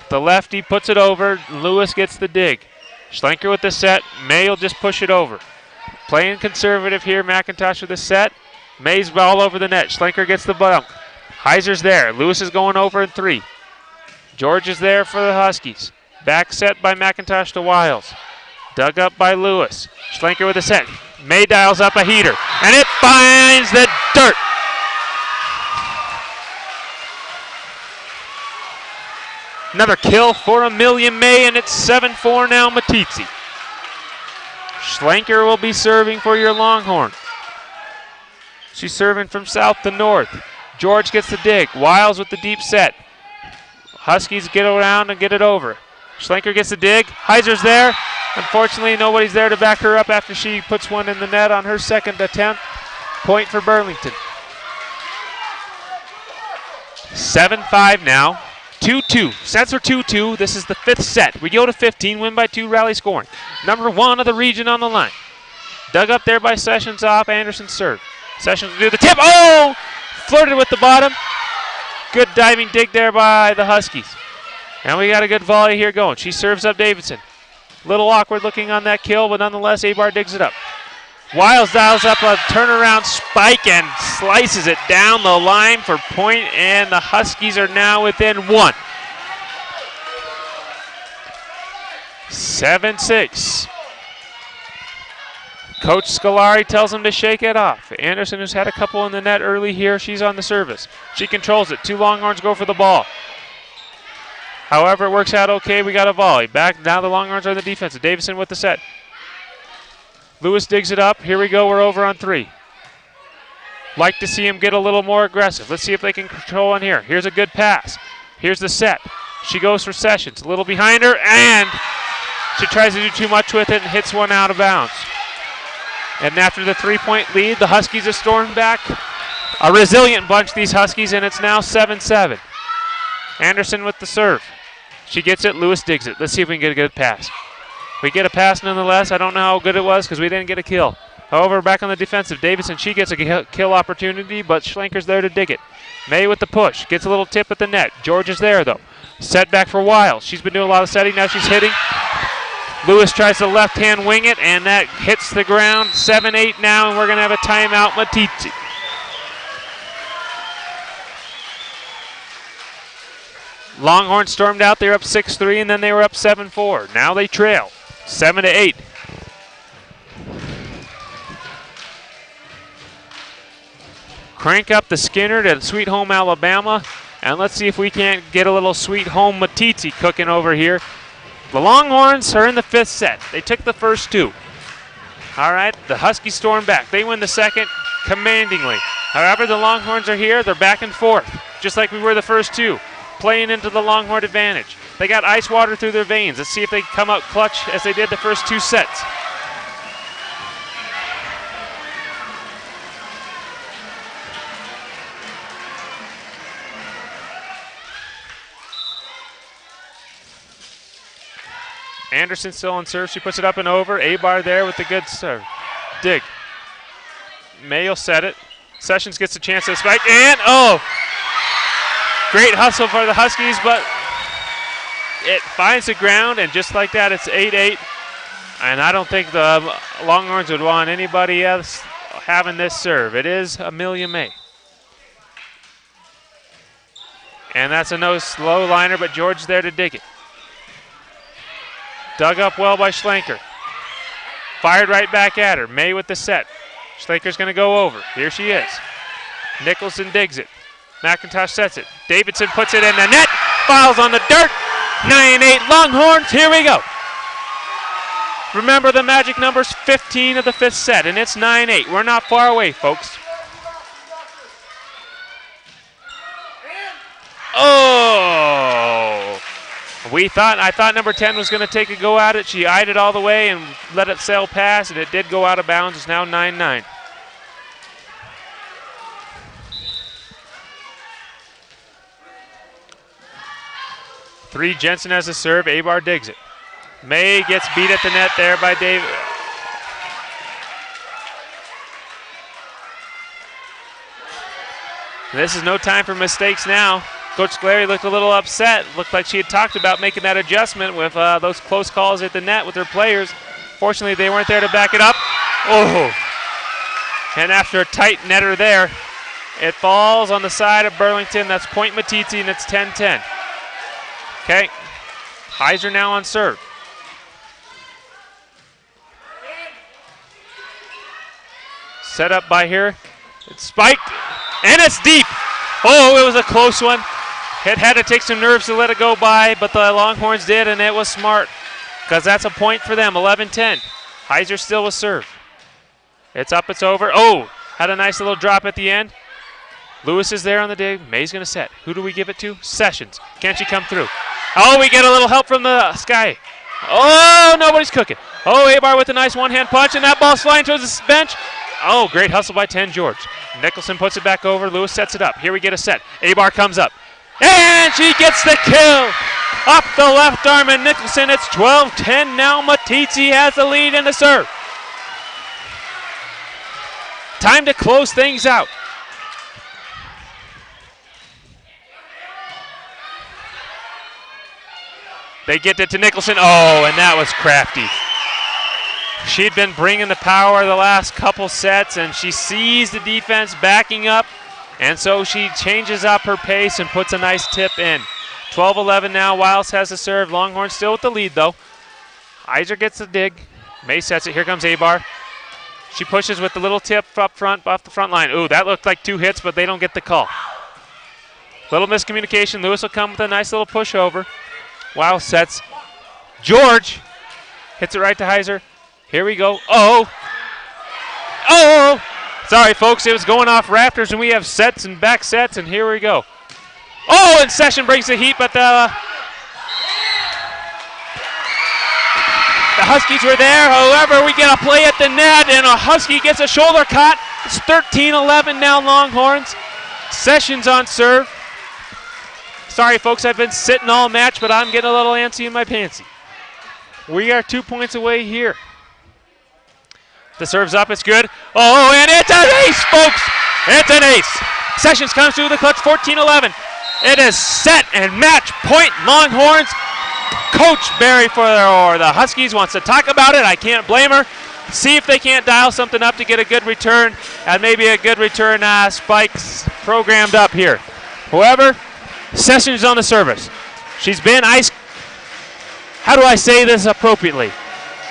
The lefty puts it over. Lewis gets the dig. Schlenker with the set. May will just push it over. Playing conservative here. McIntosh with the set. May's ball over the net. Schlenker gets the bump. Heiser's there. Lewis is going over in 3. George is there for the Huskies. Back set by McIntosh to Wiles. Dug up by Lewis. Schlenker with the set. May dials up a heater. And it finds the dirt. Another kill for Amelia May, and it's 7-4 now, Meeteetse. Schlenker will be serving for your Longhorn. She's serving from south to north. George gets the dig. Wiles with the deep set. Huskies get around and get it over. Schlenker gets the dig. Heiser's there. Unfortunately, nobody's there to back her up after she puts one in the net on her second attempt. Point for Burlington. 7-5 now. 2-2. Sets are 2-2. This is the fifth set. We go to 15, win by 2, rally scoring. Number 1 of the region on the line. Dug up there by Sessions off Anderson's serve. Sessions will do the tip. Oh! Flirted with the bottom. Good diving dig there by the Huskies. And we got a good volley here going. She serves up Davidson. Little awkward looking on that kill, but nonetheless, Abar digs it up. Wiles dials up a turnaround spike and slices it down the line for point, and the Huskies are now within 1. 7-6. Coach Scolari tells him to shake it off. Anderson, who's had a couple in the net early here, she's on the service. She controls it. 2 Longhorns go for the ball. However, it works out okay. We got a volley. Back now the Longhorns are on the defensive. Davidson with the set. Lewis digs it up. Here we go. We're over on 3. Like to see him get a little more aggressive. Let's see if they can control on here. Here's a good pass. Here's the set. She goes for Sessions. A little behind her, and she tries to do too much with it and hits one out of bounds. And after the 3-point lead, the Huskies have stormed back. A resilient bunch, these Huskies, and it's now 7-7. Anderson with the serve. She gets it, Lewis digs it. Let's see if we can get a good pass. We get a pass nonetheless. I don't know how good it was because we didn't get a kill. However, back on the defensive, Davidson, she gets a kill opportunity, but Schlenker's there to dig it. May with the push, gets a little tip at the net. George is there, though. Set back for Wiles. She's been doing a lot of setting, now she's hitting. Lewis tries to left-hand wing it, and that hits the ground. 7-8 now, and we're going to have a timeout, Meeteetse. Longhorns stormed out. They were up 6-3, and then they were up 7-4. Now they trail 7-8. Crank up the Skinner to Sweet Home, Alabama, and let's see if we can't get a little Sweet Home Meeteetse cooking over here. The Longhorns are in the 5th set. They took the first 2. All right, the Huskies storm back. They win the second commandingly. However, the Longhorns are here. They're back and forth, just like we were the first 2, playing into the Longhorn advantage. They got ice water through their veins. Let's see if they come out clutch as they did the first 2 sets. Anderson still on serve. She puts it up and over. Abar there with the good serve. Dig. May will set it. Sessions gets a chance to spike. And, oh! Great hustle for the Huskies, but it finds the ground, and just like that, it's 8-8. And I don't think the Longhorns would want anybody else having this serve. It is Amelia May. And that's a no slow liner, but George's there to dig it. Dug up well by Schlenker. Fired right back at her. May with the set. Schlenker's going to go over. Here she is. Nicholson digs it. McIntosh sets it. Davidson puts it in the net. Fouls on the dirt. 9-8 Longhorns. Here we go. Remember, the magic number's 15 of the 5th set, and it's 9-8. We're not far away, folks. Oh! I thought number 10 was going to take a go at it. She eyed it all the way and let it sail past, and it did go out of bounds. It's now 9-9. Three, Jensen has a serve. Abar digs it. May gets beat at the net there by David. This is no time for mistakes now. Coach Scalari looked a little upset. Looked like she had talked about making that adjustment with those close calls at the net with her players. Fortunately, they weren't there to back it up. Oh! And after a tight netter there, it falls on the side of Burlington. That's point Meeteetse, and it's 10-10. Okay. Heiser now on serve. Set up by here. It's spiked, and it's deep. Oh, it was a close one. It had to take some nerves to let it go by, but the Longhorns did, and it was smart because that's a point for them, 11-10. Heiser still with serve. It's up, it's over. Oh, had a nice little drop at the end. Lewis is there on the dig. May's going to set. Who do we give it to? Sessions. Can she come through? Oh, we get a little help from the sky. Oh, nobody's cooking. Oh, Abar with a nice one-hand punch, and that ball's flying towards the bench. Oh, great hustle by 10 George. Nicholson puts it back over. Lewis sets it up. Here we get a set. Abar comes up. And she gets the kill. Up the left arm, and Nicholson. It's 12-10 now. Meeteetse has the lead in the serve. Time to close things out. They get it to Nicholson. Oh, and that was crafty. She'd been bringing the power the last couple sets, and she sees the defense backing up, and so she changes up her pace and puts a nice tip in. 12-11 now. Wiles has the serve. Longhorn still with the lead, though. Heiser gets the dig. May sets it. Here comes Abar. She pushes with the little tip up front, off the front line. Ooh, that looked like 2 hits, but they don't get the call. Little miscommunication. Lewis will come with a nice little push over. Wiles sets. George hits it right to Heiser. Here we go. Oh! Oh! Sorry, folks. It was going off Raptors, and we have sets and back sets, and here we go. Oh, and Session brings the heat, but The Huskies were there. However, we get a play at the net, and a Husky gets a shoulder cut. It's 13-11 now, Longhorns. Sessions on serve. Sorry, folks, I've been sitting all match, but I'm getting a little antsy in my pantsy. We are 2 points away here. The serve's up, it's good. Oh, and it's an ace, folks! It's an ace. Sessions comes through the clutch, 14-11. It is set and match point, Longhorns. Coach Barry for the Huskies wants to talk about it. I can't blame her. See if they can't dial something up to get a good return, and maybe a good return spikes programmed up here. However, Sessions on the service. She's been ice. How do I say this appropriately?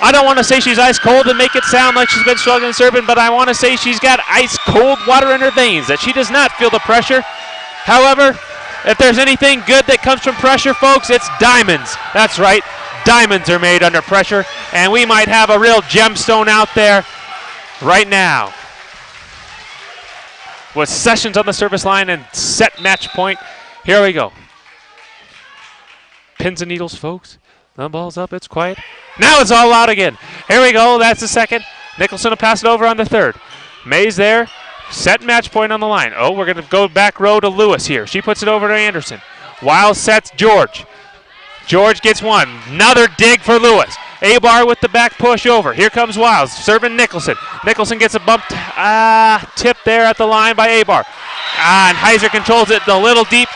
I don't want to say she's ice cold and make it sound like she's been struggling serving, but I want to say she's got ice cold water in her veins, that she does not feel the pressure. However, if there's anything good that comes from pressure, folks, it's diamonds. That's right. Diamonds are made under pressure, and we might have a real gemstone out there right now. With Sessions on the service line and set match point. Here we go. Pins and needles, folks. The ball's up. It's quiet. Now it's all out again. Here we go. That's the second. Nicholson will pass it over on the third. May's there. Set match point on the line. Oh, we're going to go back row to Lewis here. She puts it over to Anderson. Wiles sets George. George gets one. Another dig for Lewis. Abar with the back push over. Here comes Wiles serving Nicholson. Nicholson gets a bump tip there at the line by Abar. And Heiser controls it a little deep.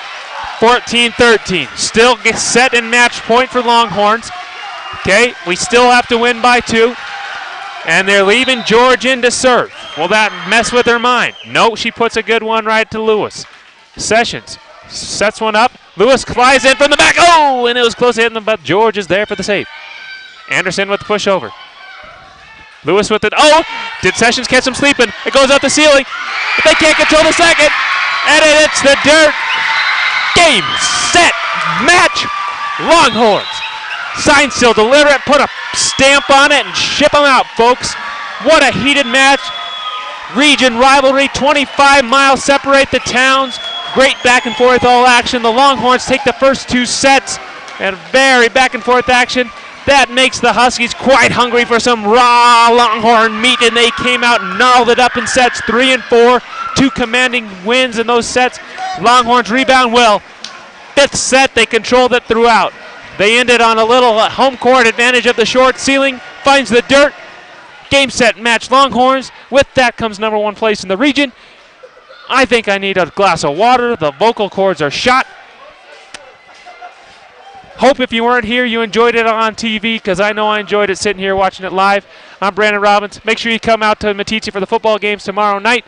14-13. Still gets set and match point for Longhorns. Okay, we still have to win by 2. And they're leaving George in to serve. Will that mess with her mind? No, she puts a good one right to Lewis. Sessions sets one up. Lewis flies in from the back. Oh, and it was close to hitting them, but George is there for the save. Anderson with the push over. Lewis with it. Oh, did Sessions catch him sleeping? It goes up the ceiling. But they can't control the second. And it hits the dirt. Game, set, match, Longhorns. Sign, seal, deliver it, put a stamp on it, and ship them out, folks. What a heated match. Region rivalry, 25 miles separate the towns. Great back and forth all action. The Longhorns take the first 2 sets, and very back and forth action. That makes the Huskies quite hungry for some raw Longhorn meat, and they came out and gnarled it up in sets 3 and 4. 2 commanding wins in those sets. Longhorns rebound well. 5th set, they controlled it throughout. They ended on a little home court advantage of the short ceiling. Finds the dirt. Game, set, match, Longhorns. With that comes number 1 place in the region. I think I need a glass of water. The vocal cords are shot. Hope if you weren't here, you enjoyed it on TV, because I know I enjoyed it sitting here watching it live. I'm Brandon Robbins. Make sure you come out to Meeteetse for the football games tomorrow night.